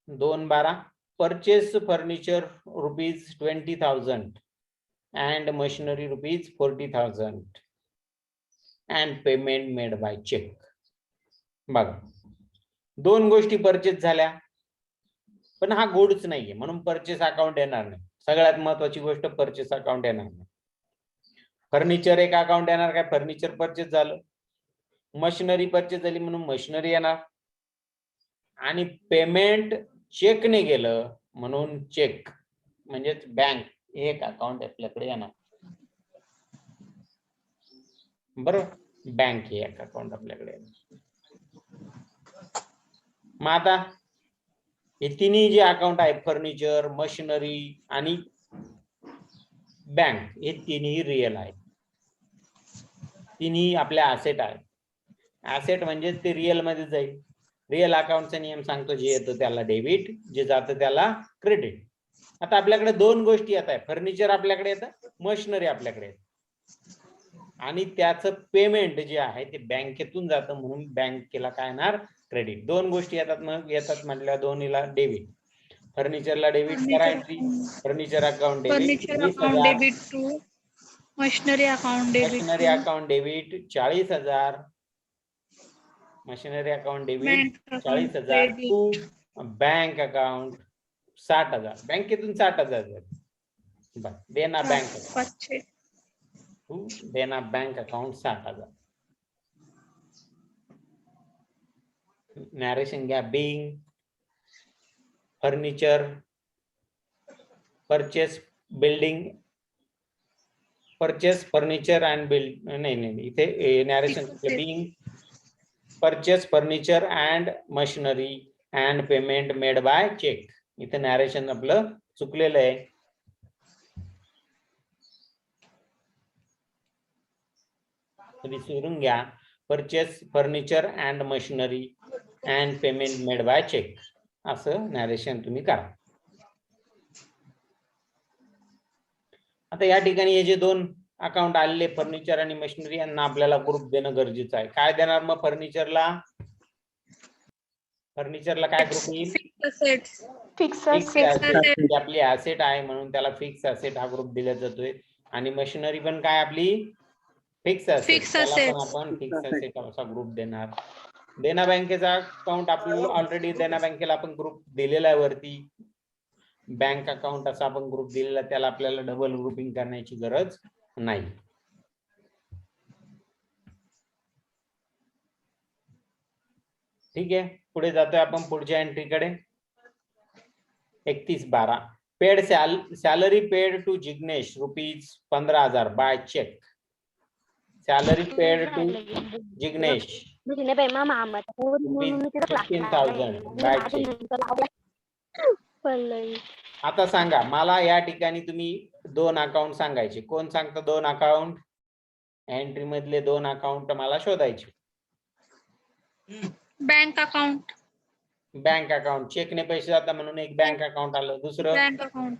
2/12 purchase furniture ₹20,000 and machinery ₹40,000 and payment made by check. बघा दोन गोष्टी परचेस झाल्या पण हा गुड्स नाहीये म्हणून परचेस अकाउंट येणार नाही. सगळ्यात महत्वाची गोष्ट परचेस अकाउंट येणार नाही. फर्निचर एक अकाउंट येणार काय? फर्निचर परचेस झालं. मशिनरी परचेस झाली म्हणून मशिनरी येणार. आणि पेमेंट चेकने गेलं म्हणून चेक म्हणजेच बँक एक अकाउंट आपल्याकडे येणार. बरोबर, बँक हे एक अकाउंट आपल्याकडे येणार. मग आता हे तिन्ही जे अकाउंट आहे फर्निचर मशिनरी आणि बँक हे तिन्ही रिअल आहेत. तिन्ही आपल्या ऍसेट आहेत. ऍसेट म्हणजे ते रिअल मध्ये जाईल. रिअल अकाउंटचा नियम सांगतो जे येतं त्याला डेबिट जे जातं त्याला क्रेडिट. आता आपल्याकडे दोन गोष्टी येत आहे. फर्निचर आपल्याकडे येतं, मशिनरी आपल्याकडे येतं आणि त्याचं पेमेंट जे आहे ते बँकेतून जातं म्हणून बँकेला काय येणार? क्रेडिट. दोन गोष्टी येतात मग येतात म्हटल्या दोन्हीला डेबिट. फर्निचरला डेबिट करा entry. Furniture account debit to machinery account debit. Machinery account debit 40,000. Machinery account debit 40,000 to bank account 60,000 बँकेतून 60,000 बर Dena Bank 500. To Dena bank account 60,000 narration घ्या being furniture purchase building purchase furniture and build नाही इथे narration being purchase furniture and machinery and payment made by cheque इथे narration आपलं चुकलेलं आहे विसरून घ्या purchase furniture and machinery and payment made by cheque असं नॅरेशन तुम्ही करा आता या ठिकाणी हे जे दोन अकाउंट आलेले फर्निचर आणि मशिनरी यांना आपल्याला ग्रुप देणं गरजेचं आहे काय देणार मग फर्निचरला काय ग्रुप येईल फिक्स ती आपली ऍसेट आहे म्हणून त्याला फिक्स ऍसेट हा ग्रुप दिला जातोय आणि मशिनरी पण काय आपली फिक्स ऍसेट त्याला पण आपण फिक्स ऍसेट असा ग्रुप देणार देना बँकेचा अकाउंट आपल्याला ऑलरेडी देना बँकेला आपण ग्रुप दिलेला आहे वरती बँक अकाउंट असा आपण ग्रुप दिलेला त्याला आपल्याला डबल ग्रुपिंग करण्याची गरज नाही ठीक आहे पुढे जातोय आपण पुढच्या एंट्रीकडे 31/12 paid salary paid to Jignesh rupees 15,000 by cheque salary paid to Jignesh 15,000 by cheque आता सांगा मला या ठिकाणी तुम्ही दोन अकाउंट सांगायचे कोण सांगतं दोन अकाउंट एंट्री मधले दोन अकाउंट मला शोधायचे बँक अकाउंट चेकने पैसे जातात म्हणून एक बँक अकाउंट आलं दुसरं बँक अकाउंट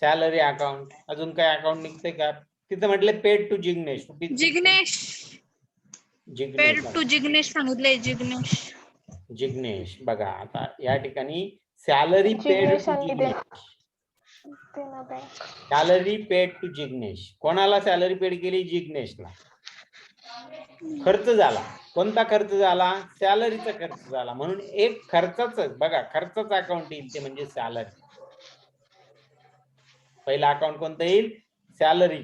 सॅलरी अकाउंट अजून काय अकाउंट निघते का तिथं म्हटले paid to Jignesh paid to Jignesh सांगितले जिग्नेश बघा आता या ठिकाणी सॅलरी पेड टू जिग्नेश कोणाला सॅलरी पेड केली जिग्नेशला खर्च झाला कोणता खर्च झाला सॅलरीचा खर्च झाला म्हणून एक खर्चाच बघा खर्चाचं अकाउंट येईल ते म्हणजे सॅलरी पहिला अकाउंट कोणतं येईल सॅलरी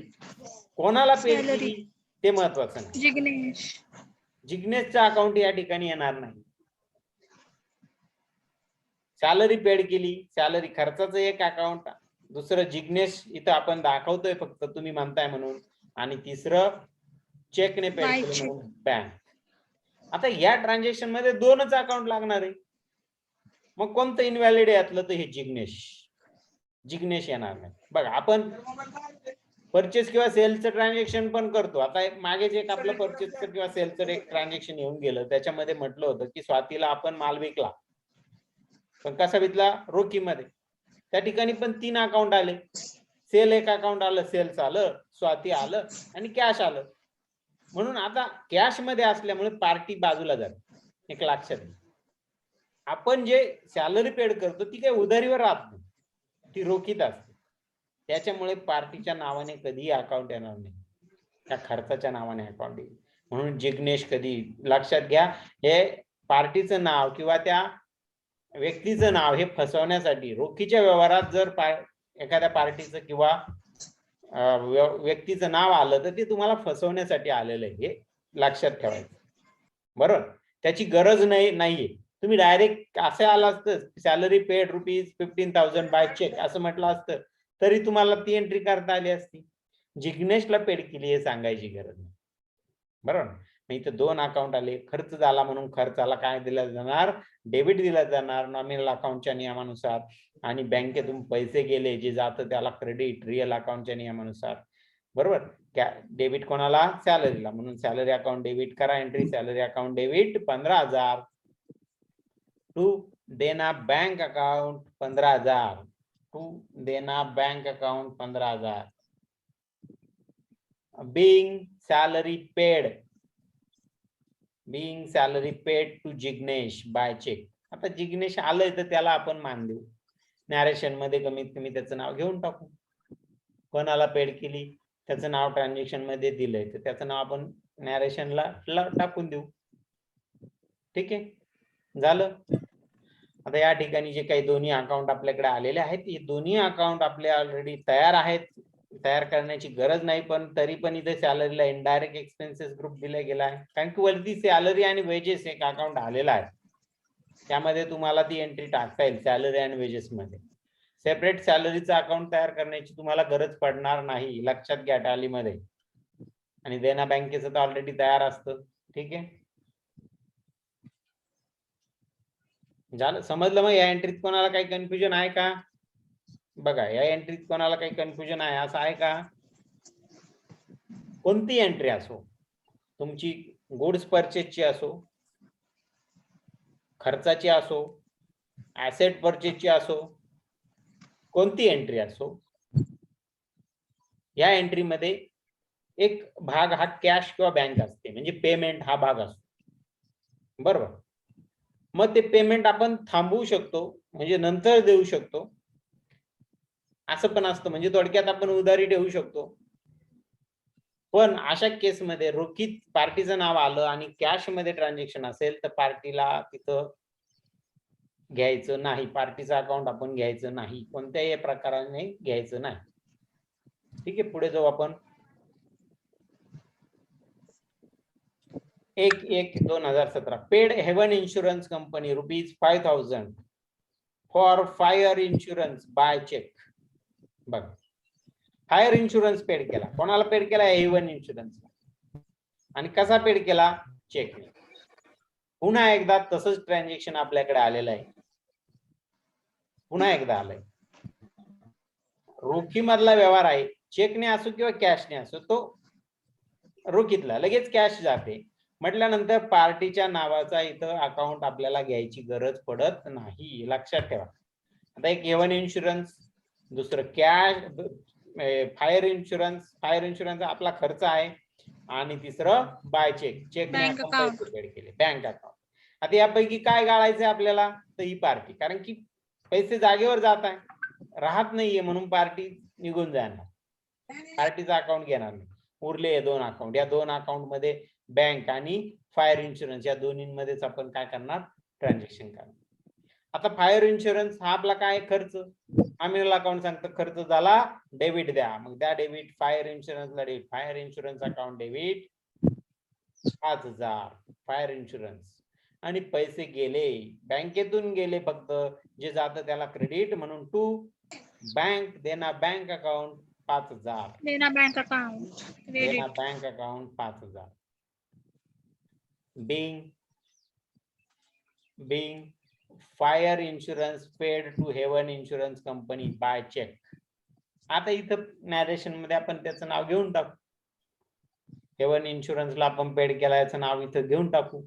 कोणाला पेड केली ते महत्वाचं नाही जिग्नेशचं अकाउंट या ठिकाणी येणार नाही सॅलरी पेड केली सॅलरी खर्चाचं एक अकाउंट दुसरं जिग्नेश इथं आपण दाखवतोय फक्त तुम्ही म्हणताय म्हणून आणि तिसरं चेकने पेड केलं म्हणून बँक आता या ट्रान्झॅक्शन मध्ये दोनच अकाउंट लागणार आहे मग कोणतं इनव्हॅलिड आहे यातलं तर हे जिग्नेश येणार नाही बघा आपण परचेस किंवा सेलचं ट्रान्झॅक्शन पण करतो आता मागेच एक आपलं परचेसचं किंवा सेलचं एक ट्रान्झॅक्शन येऊन गेलं त्याच्यामध्ये म्हटलं होतं की स्वातीला आपण माल विकला पण कसा विकला रोखीमध्ये त्या ठिकाणी पण 3 अकाउंट आले सेल एक अकाउंट आलं सेल्स आलं स्वाती आलं आणि कॅश आलं म्हणून आता कॅश मध्ये असल्यामुळे पार्टी बाजूला जाते एक लक्षात घ्या आपण जे सॅलरी पेड करतो ती काही उधारीवर राहत नाही ती रोखीत असते त्याच्यामुळे पार्टीच्या नावाने कधीही अकाउंट येणार नाही त्या खर्चाच्या नावाने अकाउंट येईल म्हणून जिग्नेश कधी लक्षात घ्या हे पार्टीचं नाव किंवा त्या व्यक्तीचं नाव हे फसवण्यासाठी रोखीच्या व्यवहारात जर एखाद्या पार्टीचं किंवा व्यक्तीचं नाव आलं तर ते तुम्हाला फसवण्यासाठी आलेलं आहे हे लक्षात ठेवायचं बरोबर त्याची गरज नाहीये तुम्ही डायरेक्ट असं आलं असतं salary paid rupees 15,000 by cheque असं म्हटलं असतं तरी तुम्हाला ती एंट्री करता आली असती जिग्नेशला पेड केली हे सांगायची गरज नाही बरोबर नाही तर 2 अकाउंट आले खर्च झाला म्हणून खर्चाला काय दिला जाणार डेबिट दिला जाणार नॉमिनल अकाउंटच्या नियमानुसार आणि बँकेतून पैसे गेले जे जातं त्याला क्रेडिट रिअल अकाउंटच्या नियमानुसार बरोबर डेबिट कोणाला सॅलरीला म्हणून सॅलरी अकाउंट डेबिट करा entry salary account debit 15,000 to Dena bank account 15,000 to Dena bank account 15,000 being salary paid to Jignesh by check आता जिग्नेश आलंय तर त्याला आपण मान देऊ नॅरेशन मध्ये कमीत कमी त्याचं नाव घेऊन टाकू कोणाला पेड केली त्याचं नाव ट्रान्झॅक्शन मध्ये दिलंय तर त्याचं नाव आपण नॅरेशनला टाकून देऊ ठीक आहे झालं आता या ठिकाणी जे काही दोन्ही अकाउंट आपल्याकडे आलेले आहेत, हे दोन्ही अकाउंट आपले ऑलरेडी तयार आहेत, तयार करण्याची गरज नाही, पण तरी पण इथे सॅलरीला इनडायरेक्ट एक्सपेन्सेस ग्रुप दिला गेला आहे, कारण की वरती सॅलरी आणि वेजेस एक अकाउंट आलेला आहे, त्यामध्ये तुम्हाला ती एंट्री टाकता येईल सॅलरी आणि वेजेस मध्ये. सेपरेट सॅलरीचा अकाउंट तयार करण्याची तुम्हाला गरज पडणार नाही, लक्षात घ्या टॅलीमध्ये. आणि देना बँकेचं तर ऑलरेडी तयार असतं. ठीक आहे, झालं समजलं. मग या एंट्रीत कोणाला काही कन्फ्युजन आहे का? बघा, या एंट्रीत कोणाला काही कन्फ्युजन आहे असं आहे का? कोणती एंट्री असो, तुमची गुड्स परचेसची असो, खर्चाची असो, ऍसेट परचेसची असो, कोणती एंट्री असो, या एंट्री मध्ये एक भाग हा कॅश किंवा बँक असते, म्हणजे पेमेंट हा भाग असतो, बरोबर. मग ते पेमेंट आपण थांबवू शकतो, म्हणजे नंतर देऊ शकतो, असं पण असतं. म्हणजे थोडक्यात आपण उधारी ठेवू शकतो. पण अशा केसमध्ये रोखीत पार्टीचं नाव आलं आणि कॅश मध्ये ट्रान्झॅक्शन असेल तर पार्टीला तिथं घ्यायचं नाही, पार्टीचं अकाउंट आपण घ्यायचं नाही, कोणत्याही प्रकाराने घ्यायचं नाही. ठीक आहे, पुढे जाऊ आपण. 1/1/2017 paid Haven insurance company ₹5,000 for fire insurance by cheque. बघ, फायर इन्शुरन्स पेड केला, कोणाला पेड केला? Haven insurance. आणि कसा पेड केला? चेकने. पुन्हा एकदा तसंच ट्रान्झॅक्शन आपल्याकडे आलेलं आहे, पुन्हा एकदा आलंय. रोखी मधला व्यवहार आहे, चेकने असो किंवा कॅशने असो, तो रोखीतला लगेच कॅश जाते म्हटल्यानंतर पार्टीच्या नावाचा इथं अकाउंट आपल्याला घ्यायची गरज पडत नाही, लक्षात ठेवा. आता एक हेवन इन्शुरन्स, दुसरं cash fire insurance, fire insurance आपला खर्च आहे, आणि तिसरं बाय चेक, चेकने आपण पैसे पेड केले, बँक अकाउंट. आता यापैकी काय गाळायचंय आपल्याला? तर ही पार्टी, कारण की पैसे जागेवर जात आहे, राहत नाहीये, म्हणून पार्टी निघून जाणार, पार्टीचा अकाउंट घेणार नाही. उरले हे दोन अकाउंट, या दोन अकाउंट मध्ये बँक आणि फायर इन्शुरन्स या दोन्हीमध्येच आपण काय करणार? ट्रान्झॅक्शन करणार. आता फायर इन्शुरन्स हा आपला काय खर्च, आम्ही अकाउंट सांगतो खर्च झाला, डेबिट द्या, मग द्या डेबिट, फायर इन्शुरन्सला debit, fire insurance account debit 5,000 fire insurance. आणि पैसे गेले, बँकेतून गेले, फक्त जे जातं त्याला क्रेडिट, म्हणून to bank, Dena bank account 5,000, Dena bank account Dena bank account 5,000. being fire insurance paid to Haven insurance company by cheque. आता इथं नॅरेशन मध्ये आपण त्याचं नाव घेऊन टाकू, हेवन इन्शुरन्सला आपण पेड केला याचं नाव इथं घेऊन टाकू.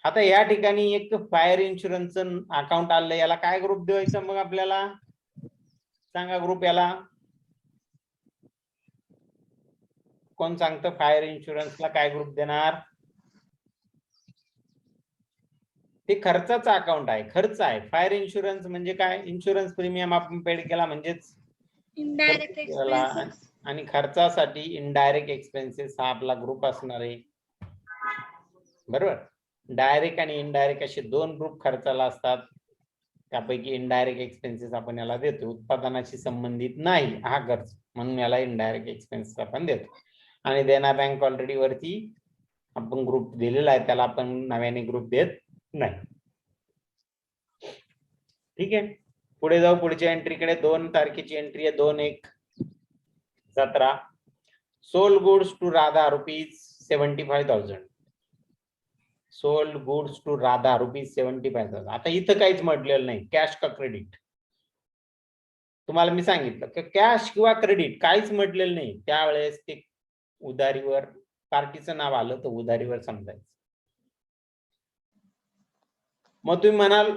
आता या ठिकाणी एक फायर इन्शुरन्सचं अकाउंट आलं, याला काय ग्रुप द्यायचं मग आपल्याला सांगा? ग्रुप याला कोण सांगतं? फायर इन्शुरन्सला काय ग्रुप देणार? ते खर्चाचा अकाउंट आहे, खर्च आहे. फायर इन्शुरन्स म्हणजे काय? इन्शुरन्स प्रीमियम आपण पेड केला म्हणजेच इनडायरेक्ट एक्सपेन्सेस, आणि खर्चासाठी इनडायरेक्ट एक्सपेन्सेस हा आपला ग्रुप असणार आहे, बरोबर. डायरेक्ट आणि इनडायरेक्ट असे दोन ग्रुप खर्चाला असतात, त्यापैकी इनडायरेक्ट एक्सपेन्सेस आपण याला देतो. उत्पादनाशी संबंधित नाही हा खर्च, म्हणून याला इनडायरेक्ट एक्सपेन्सेस आपण देतो. आणि देना बँक ऑलरेडी वरती आपण ग्रुप दिलेला आहे, त्याला आपण नव्याने ग्रुप देत नाही. ठीक आहे, पुढे जाऊ. पुढच्या एंट्रीकडे 2 तारखेची एंट्री आहे, 2/1/17 sold goods to Radha ₹75,000. Sold goods to Radha ₹75,000. आता इथं काहीच म्हटलेलं नाही, कॅश का क्रेडिट. तुम्हाला मी सांगितलं की कॅश किंवा क्रेडिट काहीच म्हटलेलं नाही, त्यावेळेस ते उधारीवर पार्टीचं नाव आलं तर उधारीवर समजायचं. मग तुम्ही म्हणाल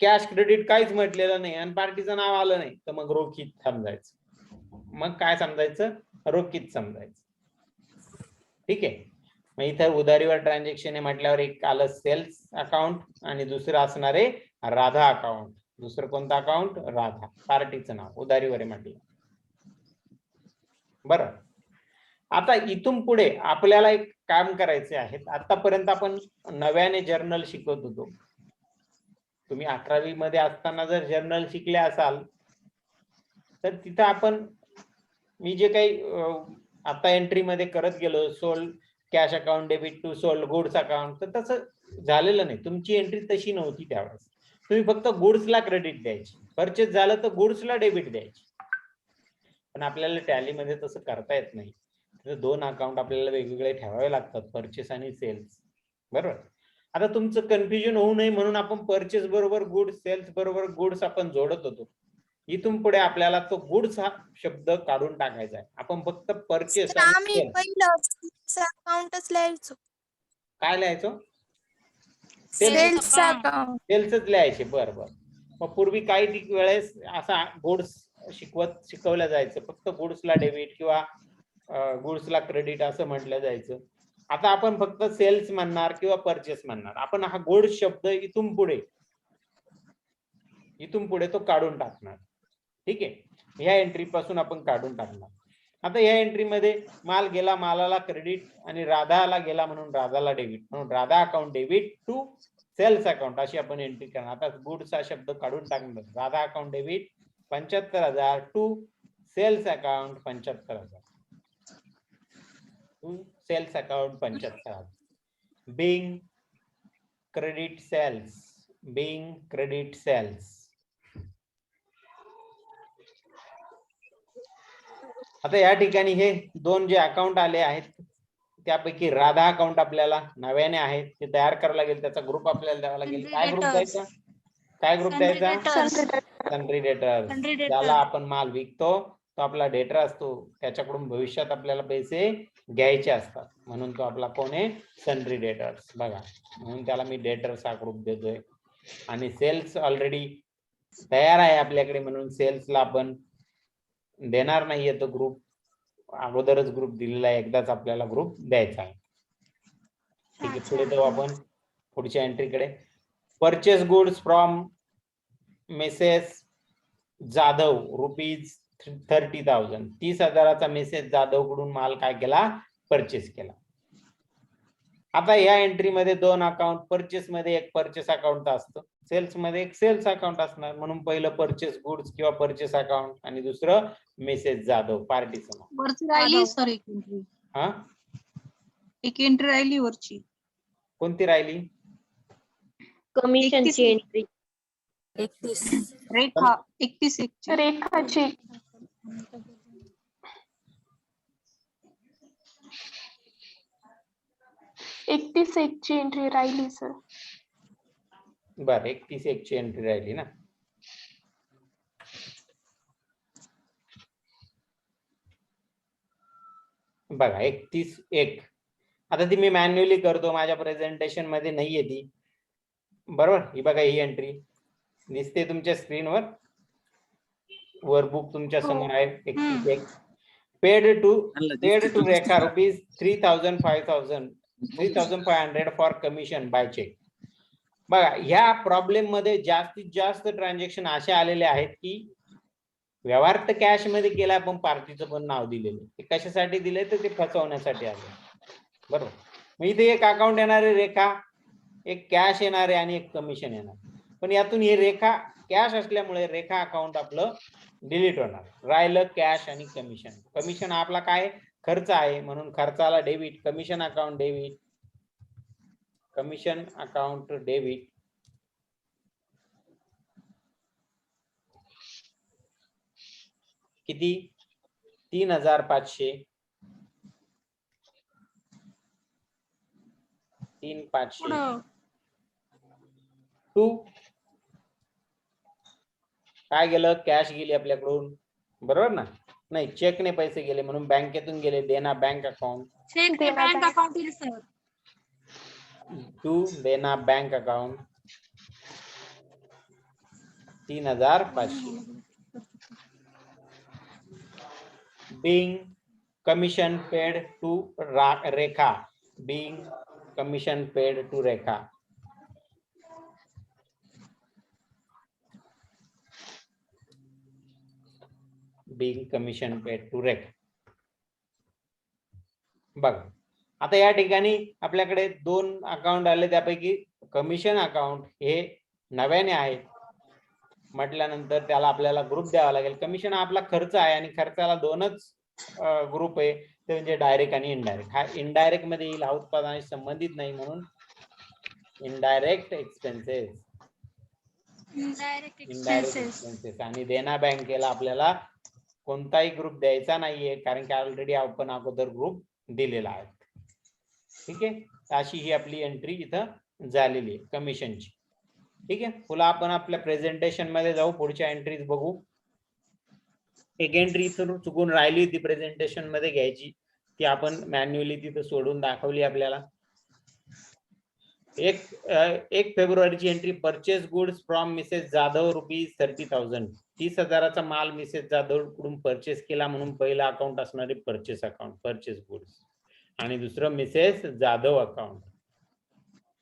कॅश क्रेडिट काहीच म्हटलेलं नाही आणि पार्टीचं नाव आलं नाही, तर मग रोखीत समजायचं. मग काय समजायचं? रोखीत समजायचं. ठीक आहे, मग इथं उधारीवर ट्रान्झॅक्शन आहे म्हटल्यावर एक आलं सेल्स अकाउंट आणि दुसरं असणार आहे राधा अकाउंट. दुसरं कोणतं अकाउंट? राधा, पार्टीचं नाव उधारीवर आहे म्हटलं. बरं, आता इथून पुढे आपल्याला एक काम करायचे आहेत. आतापर्यंत आपण नव्याने जर्नल शिकवत होतो. तुम्ही 11वी मध्ये असताना जर जर्नल शिकले असाल तर तिथं आपण मी जे काही आता एंट्री मध्ये करत गेलो, sold cash account debit to sold goods account, तर तसं झालेलं नाही. तुमची एंट्री तशी नव्हती त्यावेळेस. तुम्ही फक्त गुड्सला क्रेडिट द्यायची, परचेस झालं तर गुड्सला डेबिट द्यायची. पण आपल्याला टॅलीमध्ये तसं करता येत नाही. तर 2 अकाउंट आपल्याला वेगवेगळे ठेवावे लागतात, परचेस आणि सेल्स. बरोबर. आता तुमचं कन्फ्युजन होऊ नये म्हणून आपण परचेस बरोबर गुड्स, सेल्स बरोबर गुड्स आपण जोडत होतो. इथून पुढे आपल्याला तो गुड्स हा शब्द काढून टाकायचा आहे. आपण फक्त परचेस आणि आम्ही पहिलं अकाउंटच लिहायचो. काय लिहायचो? Cells account. सेल्सच लिहायचे. बरं बरं. मग पूर्वी काही वेळेस असा गुड्स शिकवलं जायचं, फक्त गुड्सला डेबिट किंवा गुड्सला क्रेडिट असं म्हटलं जायचं. आता आपण फक्त सेल्स म्हणणार किंवा परचेस म्हणणार. आपण हा गुड्स शब्द इथून पुढे तो काढून टाकणार. ठीक आहे. ह्या एंट्री पासून आपण काढून टाकणार. आता ह्या एंट्री मध्ये माल गेला, मालाला क्रेडिट, आणि राधाला गेला म्हणून राधाला डेबिट, म्हणून Radha account debit to sales account अशी आपण एंट्री करणार. आता गुड्स हा शब्द काढून टाकणार. Radha account debit 75,000 to sales account 75,000 to sales account 75,000. Being credit sales. आता या ठिकाणी हे 2 जे अकाउंट आले आहेत त्यापैकी राधा अकाउंट आपल्याला नव्याने आहेत ते तयार करावं लागेल. त्याचा ग्रुप आपल्याला द्यावा लागेल. काय ग्रुप द्यायचा? Sundry debtors. ज्याला आपण माल विकतो तो आपला डेटर असतो, त्याच्याकडून भविष्यात आपल्याला पैसे घ्यायचे असतात, म्हणून तो आपला कोण आहे? Sundry debtors. बघा, म्हणून त्याला मी डेटर्स हा ग्रुप देतोय. आणि सेल्स ऑलरेडी तयार आहे आपल्याकडे, म्हणून सेल्सला आपण देणार नाहीये तो ग्रुप. अगोदरच ग्रुप दिलेला आहे, एकदाच आपल्याला ग्रुप द्यायचा आहे. ठीक आहे. पुढे जाऊ आपण पुढच्या एंट्रीकडे. Purchase goods from messrs Jadhav rupees 30,000. 30,000चा मेसेज जाधव कडून माल काय केला? परचेस केला. आता या एंट्री मध्ये 2 अकाउंट, परचेस मध्ये एक परचेस अकाउंट असतं, सेल्स मध्ये एक सेल्स अकाउंट असणार. म्हणून पहिलं परचेस गुड्स किंवा परचेस अकाउंट आणि दुसरं मेसेज जाधव पार्टी समोर. वरची राहिली सर एक एंट्री. हा, एक एंट्री राहिली वरची. कोणती राहिली? कमिशनची एंट्री 31. रेखा 31 एक रेखाची. एकतीस एकची एंट्री राहिली सर. बरं, 31 एकची एंट्री राहिली ना. बघा 31 एक. आता ती मी मॅन्युअली करतो, माझ्या प्रेझेंटेशन मध्ये नाहीये ती. बरोबर. ही बघा, ही एंट्री दिसते तुमच्या स्क्रीनवर. वर्कबुक तुमच्या समोर आहे. 31 एक. Paid to Rekha rupees 3,500 for commission by cheque. बघा, ह्या प्रॉब्लेम मध्ये जास्तीत जास्त ट्रान्झॅक्शन असे आलेले आहेत की व्यवहार तर कॅश मध्ये केला, पण पार्टीचं पण नाव दिलेलं. ते कशासाठी दिले? तर ते फसवण्यासाठी आले. बरोबर. मग इथे एक अकाउंट येणार आहे रेखा, एक कॅश येणार आहे आणि एक कमिशन येणार. पण यातून हे रेखा कॅश असल्यामुळे रेखा अकाउंट आपलं डिलीट होणार. राहिलं कॅश आणि कमिशन. कमिशन आपला काय? खर्च आहे, म्हणून खर्चाला debit. Commission account debit. Commission account debit. किती? 3,500. 3,500 टू काय गेलं? कॅश गेली आपल्याकडून. बरोबर ना? नाही, चेकने पैसे गेले, म्हणून बँकेतून गेले. Dena bank account. चेक ते बँक अकाउंट येईल sir. To Dena bank account 3,500. being commission paid to Rekha. Being commission paid to Rekha. Being commission paid to Rekha. बघ, आता या ठिकाणी आपल्याकडे 2 अकाउंट आले, त्यापैकी कमिशन अकाउंट हे नव्याने आहे म्हटल्यानंतर त्याला आपल्याला ग्रुप द्यावा लागेल. कमिशन हा आपला खर्च आहे आणि खर्चाला 2च ग्रुप आहे, ते म्हणजे डायरेक्ट आणि इनडायरेक्ट. हा इनडायरेक्ट मध्ये येईल, हा उत्पादनाशी संबंधित नाही म्हणून indirect expenses. Indirect indirect expenses. Expenses. आणि देना बँकेला आपल्याला कोणताही ग्रुप द्यायचा नाहीये, कारण की ऑलरेडी आपण अगोदर ग्रुप दिलेला आहे. ठीक आहे, अशी ही आपली एंट्री इथं झालेली आहे कमिशनची. ठीक आहे, पुन्हा आपण आपल्या प्रेझेंटेशन मध्ये जाऊ, पुढच्या एंट्रीज बघू. एक एंट्री इथून चुकून राहिली होती प्रेझेंटेशन मध्ये घ्यायची, ती आपण मॅन्युअली तिथं सोडून दाखवली आपल्याला. 1 फेब्रुवारीची entry, purchase goods from Mrs Jadhav ₹30,000. 30,000चा माल मिसेस जाधव कडून परचेस केला म्हणून पहिला अकाउंट असणारे परचेस अकाउंट, परचेस गुड्स, आणि दुसरं मिसेस जाधव अकाउंट,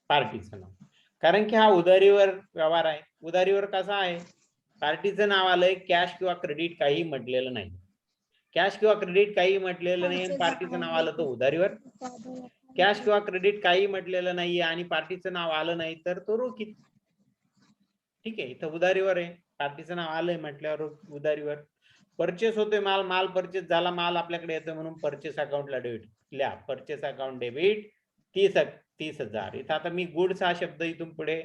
पार्टीचं नाव. कारण की हा उधारीवर व्यवहार आहे. उधारीवर कसा आहे, पार्टीचं नाव आलंय, कॅश किंवा क्रेडिट काही म्हटलेलं नाही. कॅश किंवा क्रेडिट काही म्हटलेलं नाही आणि पार्टीचं नाव आलं तर उधारीवर. कॅश किंवा क्रेडिट काही म्हटलेलं नाहीये आणि पार्टीचं नाव आलं नाही तर तो रोखीत. ठीक आहे, इथं उधारीवर आहे, पार्टीचं नाव आलंय म्हटल्यावर उधारीवर. परचेस होतोय माल, माल परचेस झाला, माल आपल्याकडे येतोय म्हणून परचेस अकाउंटला डेबिट. लिहा परचेस अकाउंट डेबिट 30,000. इथं आता मी गुड्स हा शब्द इथून पुढे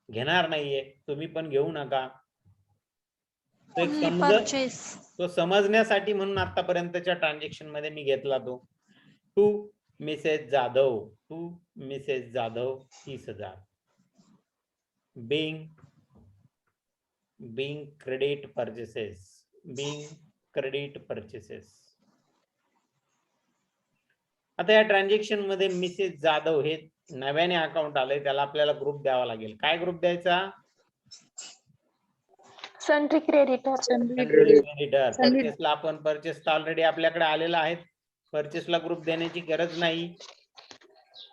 घेणार नाहीये, तुम्ही पण घेऊ नका. तो एक परचेस. तो समजण्यासाठी म्हणून आतापर्यंतच्या ट्रान्झॅक्शन मध्ये मी घेतला तो. To Mrs Jadhav 30,000. being credit purchases. आता या ट्रान्झॅक्शन मध्ये मिसेस जाधव हे नव्याने अकाउंट आलंय, त्याला आपल्याला ग्रुप द्यावा लागेल. काय ग्रुप द्यायचा? Sundry creditor. क्रेडिटर. परचेसला आपण परचेस ऑलरेडी आपल्याकडे आलेला आहे, परचेसला ग्रुप देण्याची गरज नाही,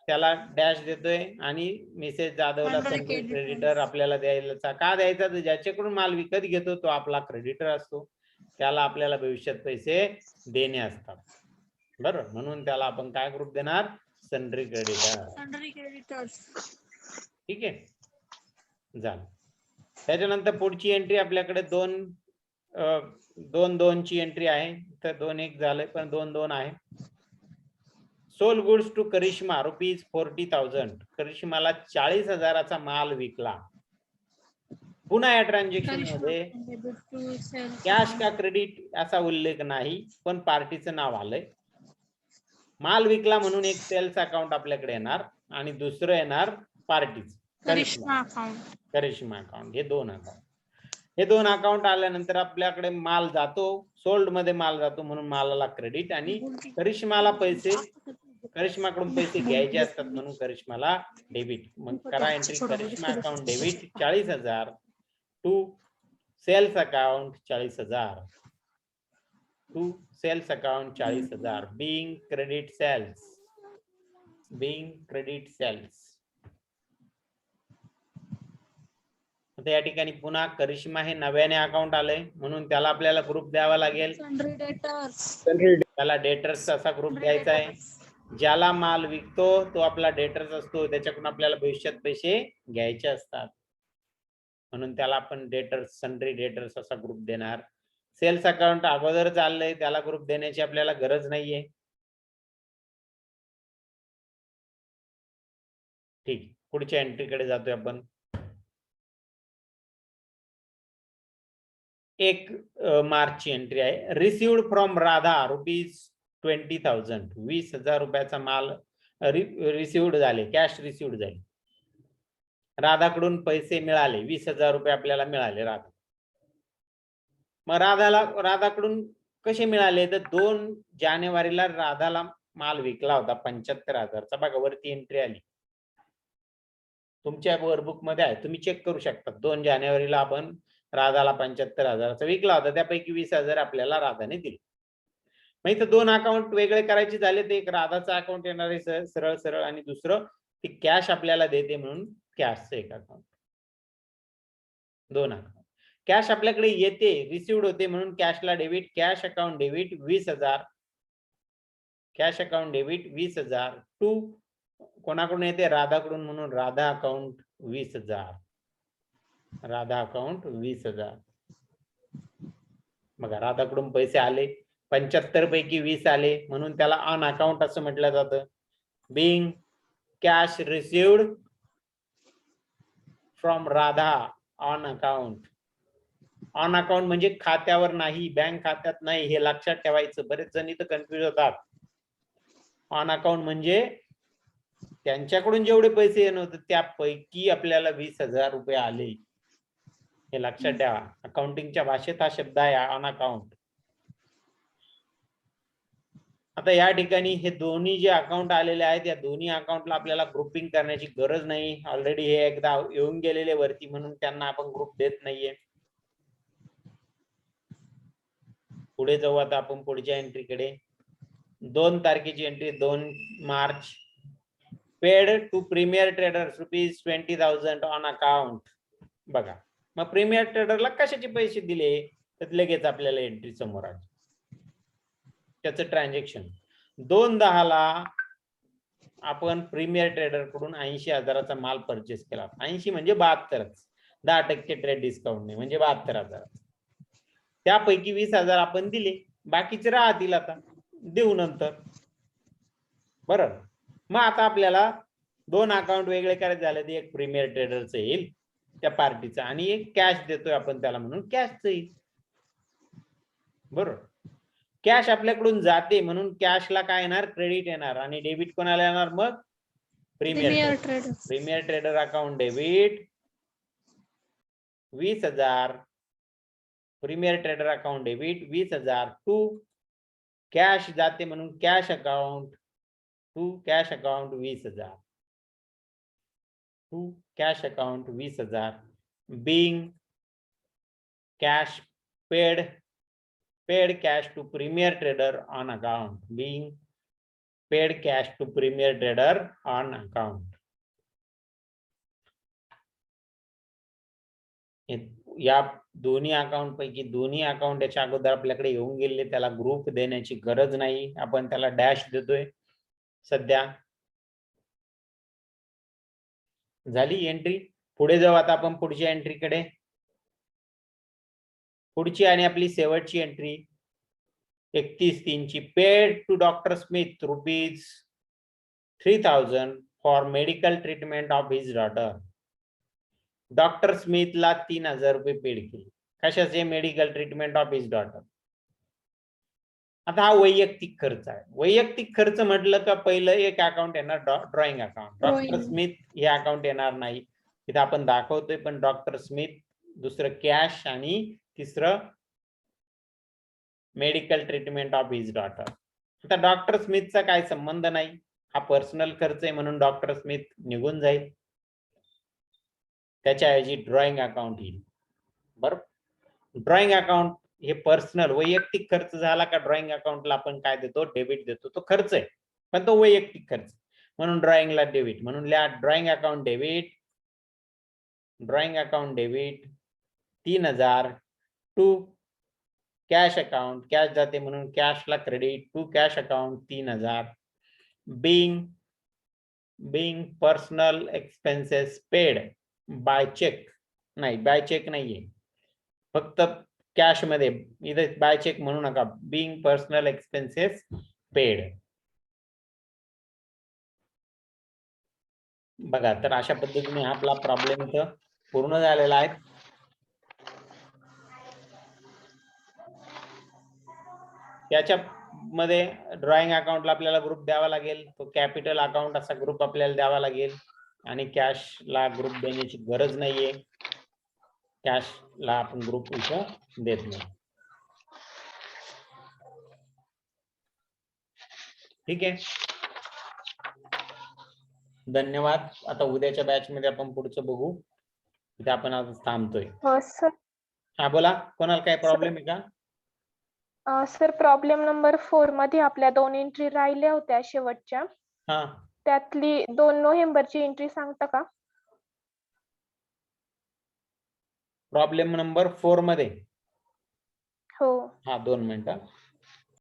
त्याला डॅश देतोय. आणि मिसेस जाधवला सन्ड्री क्रेडिटर आपल्याला द्यायचा. का द्यायचा? तर ज्याच्याकडून माल विकत घेतो तो आपला क्रेडिटर असतो, त्याला आपल्याला भविष्यात पैसे देणे असतात, बरोबर. म्हणून त्याला आपण काय ग्रुप देणार? Sundry creditors. ठीक आहे, झालं. त्याच्यानंतर पुढची एंट्री आपल्याकडे 2 ची एंट्री आहे, तर 2-1 झालंय पण 2-2 आहे. Sold goods to Karishma ₹40,000. करिश्माला 40,000चा माल विकला. पुन्हा या ट्रान्झॅक्शन मध्ये कॅश का क्रेडिट असा उल्लेख नाही, पण पार्टीचं नाव आलंय. माल विकला म्हणून एक सेल्स अकाउंट आपल्याकडे येणार आणि दुसरं येणार पार्टीचं करिश्मा अकाउंट. हे 2 अकाउंट. हे 2 अकाउंट आल्यानंतर आपल्याकडे माल जातो, सोल्ड मध्ये माल जातो म्हणून मालाला क्रेडिट, आणि करिश्माकडून पैसे घ्यायचे असतात म्हणून करिश्माला डेबिट. मग करा entry, Karishma account debit 40,000 to sales account 40,000. being credit sales. आता या ठिकाणी पुन्हा करिश्मा हे नव्याने अकाउंट आलंय म्हणून त्याला आपल्याला ग्रुप द्यावा लागेल. त्याला डेटर्स असा ग्रुप द्यायचा आहे. ज्याला माल विकतो तो आपला डेटर्स असतो, त्याच्याकडून आपल्याला भविष्यात पैसे घ्यायचे असतात म्हणून त्याला आपण डेटर्स, सन्ड्री डेटर्स असा ग्रुप देणार. सेल्स अकाउंट अगोदर चाललंय, त्याला ग्रुप देण्याची आपल्याला गरज नाहीये. ठीक, पुढच्या एंट्रीकडे जातोय आपण. 1 मार्चची एंट्री आहे. Received from Radha ₹20,000. 20,000 रुपयाचा माल रिसिव्ड झाले, कॅश रिसिव्ड झाली. राधाकडून पैसे मिळाले, 20,000 रुपये आपल्याला मिळाले राधा. मग राधाकडून कसे मिळाले? तर 2 जानेवारीला राधाला माल विकला होता 75,000चा. बघा वरती एंट्री आली, तुमच्या वर्कबुक मध्ये आहे, तुम्ही चेक करू शकता. 2 जानेवारीला आपण राधाला 75,000चा विकला होता, त्यापैकी 20,000 आपल्याला राधाने दिले. मग इथं 2 अकाउंट वेगळे करायचे झाले तर एक राधाचा अकाउंट येणार आहे सरळ आणि दुसरं ती कॅश आपल्याला देते म्हणून कॅशचं एक अकाउंट. 2 अकाउंट. कॅश आपल्याकडे येते, रिसिव्ड होते म्हणून कॅशला debit, cash account debit 20,000. Cash account debit 20,000 to कोणाकडून येते? राधाकडून, म्हणून राधा अकाउंट 20,000. राधा अकाउंट 20,000. बघा राधाकडून पैसे आले 75 पैकी 20 आले म्हणून त्याला ऑन अकाउंट असं म्हटलं जातं. Being cash received from Radha on account. On account म्हणजे खात्यावर नाही, बँक खात्यात नाही, हे लक्षात ठेवायचं. बरेच जण इथं कन्फ्युज होतात. ऑन अकाउंट म्हणजे त्यांच्याकडून जेवढे पैसे येणं होतं त्यापैकी आपल्याला 20,000 रुपये आले, हे लक्षात ठेवा. अकाउंटिंगच्या भाषेत हा शब्द आहे ऑन अकाउंट. आता या ठिकाणी हे दोन्ही जे अकाउंट आलेले आहेत या दोन्ही अकाउंटला आपल्याला ग्रुपिंग करण्याची गरज नाही. ऑलरेडी हे एकदा येऊन गेलेले वरती म्हणून त्यांना आपण ग्रुप देत नाहीये. पुढे जाऊ आता आपण पुढच्या एंट्रीकडे. 2 तारखेची entry 2 March. Paid to premier traders ₹20,000 on account. बघा मग प्रीमियर ट्रेडरला कशाचे पैसे दिले तर लगेच आपल्याला एंट्री समोर आली. त्याचं ट्रान्झॅक्शन 2/10 ला आपण प्रीमियर ट्रेडर कडून 80,000चा माल परचेस केला. 80 म्हणजे 72, 10% ट्रेड डिस्काउंट नाही म्हणजे 72,000. त्यापैकी 20,000 आपण दिले, बाकीचे राहतील आता देऊ नंतर. बरोबर. मग आता आपल्याला 2 अकाउंट वेगळे करायचे झाले तर एक प्रीमियर ट्रेडरचं येईल त्या पार्टीचा आणि एक कॅश देतोय आपण त्याला म्हणून कॅशचं येईल. बरोबर. कॅश आपल्याकडून जाते म्हणून कॅशला काय येणार? क्रेडिट येणार आणि डेबिट कोणाला येणार? मग premier trader. Premier trader account debit 20,000. Premier trader account debit 20,000 to cash जाते म्हणून cash account to cash account 20,000 to cash account 20,000. Being cash paid cash to premier trader on account. Being paid cash to premier trader on account. या दोन्ही account पैकी दोन्ही account याच्या अगोदर आपल्याकडे येऊन गेले, त्याला ग्रुप देण्याची गरज नाही, आपण त्याला डॅश देतोय सध्या. झाली एंट्री. पुढे जाऊ आता आपण पुढच्या एंट्रीकडे. पुढची आणि आपली शेवटची एंट्री 31/3 ची. Paid to doctor Smith ₹3,000 for medical treatment of his daughter. Doctor स्मिथला 3,000 रुपये पेड केले. कशाचे? Medical treatment of his daughter. आता हा वैयक्तिक खर्च आहे. वैयक्तिक खर्च म्हटलं का पहिलं एक अकाउंट येणार ड्रॉइंग अकाउंट. डॉक्टर स्मिथ हे अकाउंट येणार नाही, इथं आपण दाखवतोय, पण डॉक्टर स्मिथ, दुसरं कॅश आणि तिसरं medical treatment of his daughter. आता डॉक्टर स्मिथचा काय संबंध नाही, हा पर्सनल खर्च आहे म्हणून डॉक्टर स्मिथ निघून जाईल. त्याच्याऐवजी ड्रॉइंग अकाउंट येईल. बरोबर. ड्रॉइंग अकाउंट हे पर्सनल वैयक्तिक खर्च झाला का ड्रॉइंग अकाउंटला आपण काय देतो? डेबिट देतो. तो खर्च आहे पण तो वैयक्तिक खर्च म्हणून ड्रॉइंगला डेबिट. म्हणून लिहा drawing account debit. Drawing account debit 3,000 to cash account. Cash जाते म्हणून कॅशला credit to cash account 3,000. Being personal expenses paid by cheque. नाही, बाय चेक नाहीये, फक्त कॅश मध्ये. इथे बाय चेक म्हणू नका. Being personal expenses paid. बघा तर अशा पद्धतीने आपला प्रॉब्लेम इथं पूर्ण झालेला आहे. त्याच्यामध्ये ड्रॉइंग अकाउंटला आपल्याला ग्रुप द्यावा लागेल. तो कॅपिटल अकाउंट असा ग्रुप आपल्याला द्यावा लागेल आणि कॅशला ग्रुप देण्याची गरज नाहीये. कॅशला आपण ग्रुप इथं देत नाही. ठीक आहे. धन्यवाद. आता उद्याच्या बॅच मध्ये आपण पुढचं बघू. इथे आपण आज थांबतोय. हो सर. हा बोला, कोणाला काय प्रॉब्लेम आहे का? सर प्रॉब्लेम नंबर 4 मध्ये आपल्या 2 एंट्री राहिल्या होत्या शेवटच्या. हा, त्यातली 2 नोव्हेंबरची एंट्री सांगता का? प्रॉब्लेम नंबर 4 मध्ये. हो. हा 2 मिनिटं.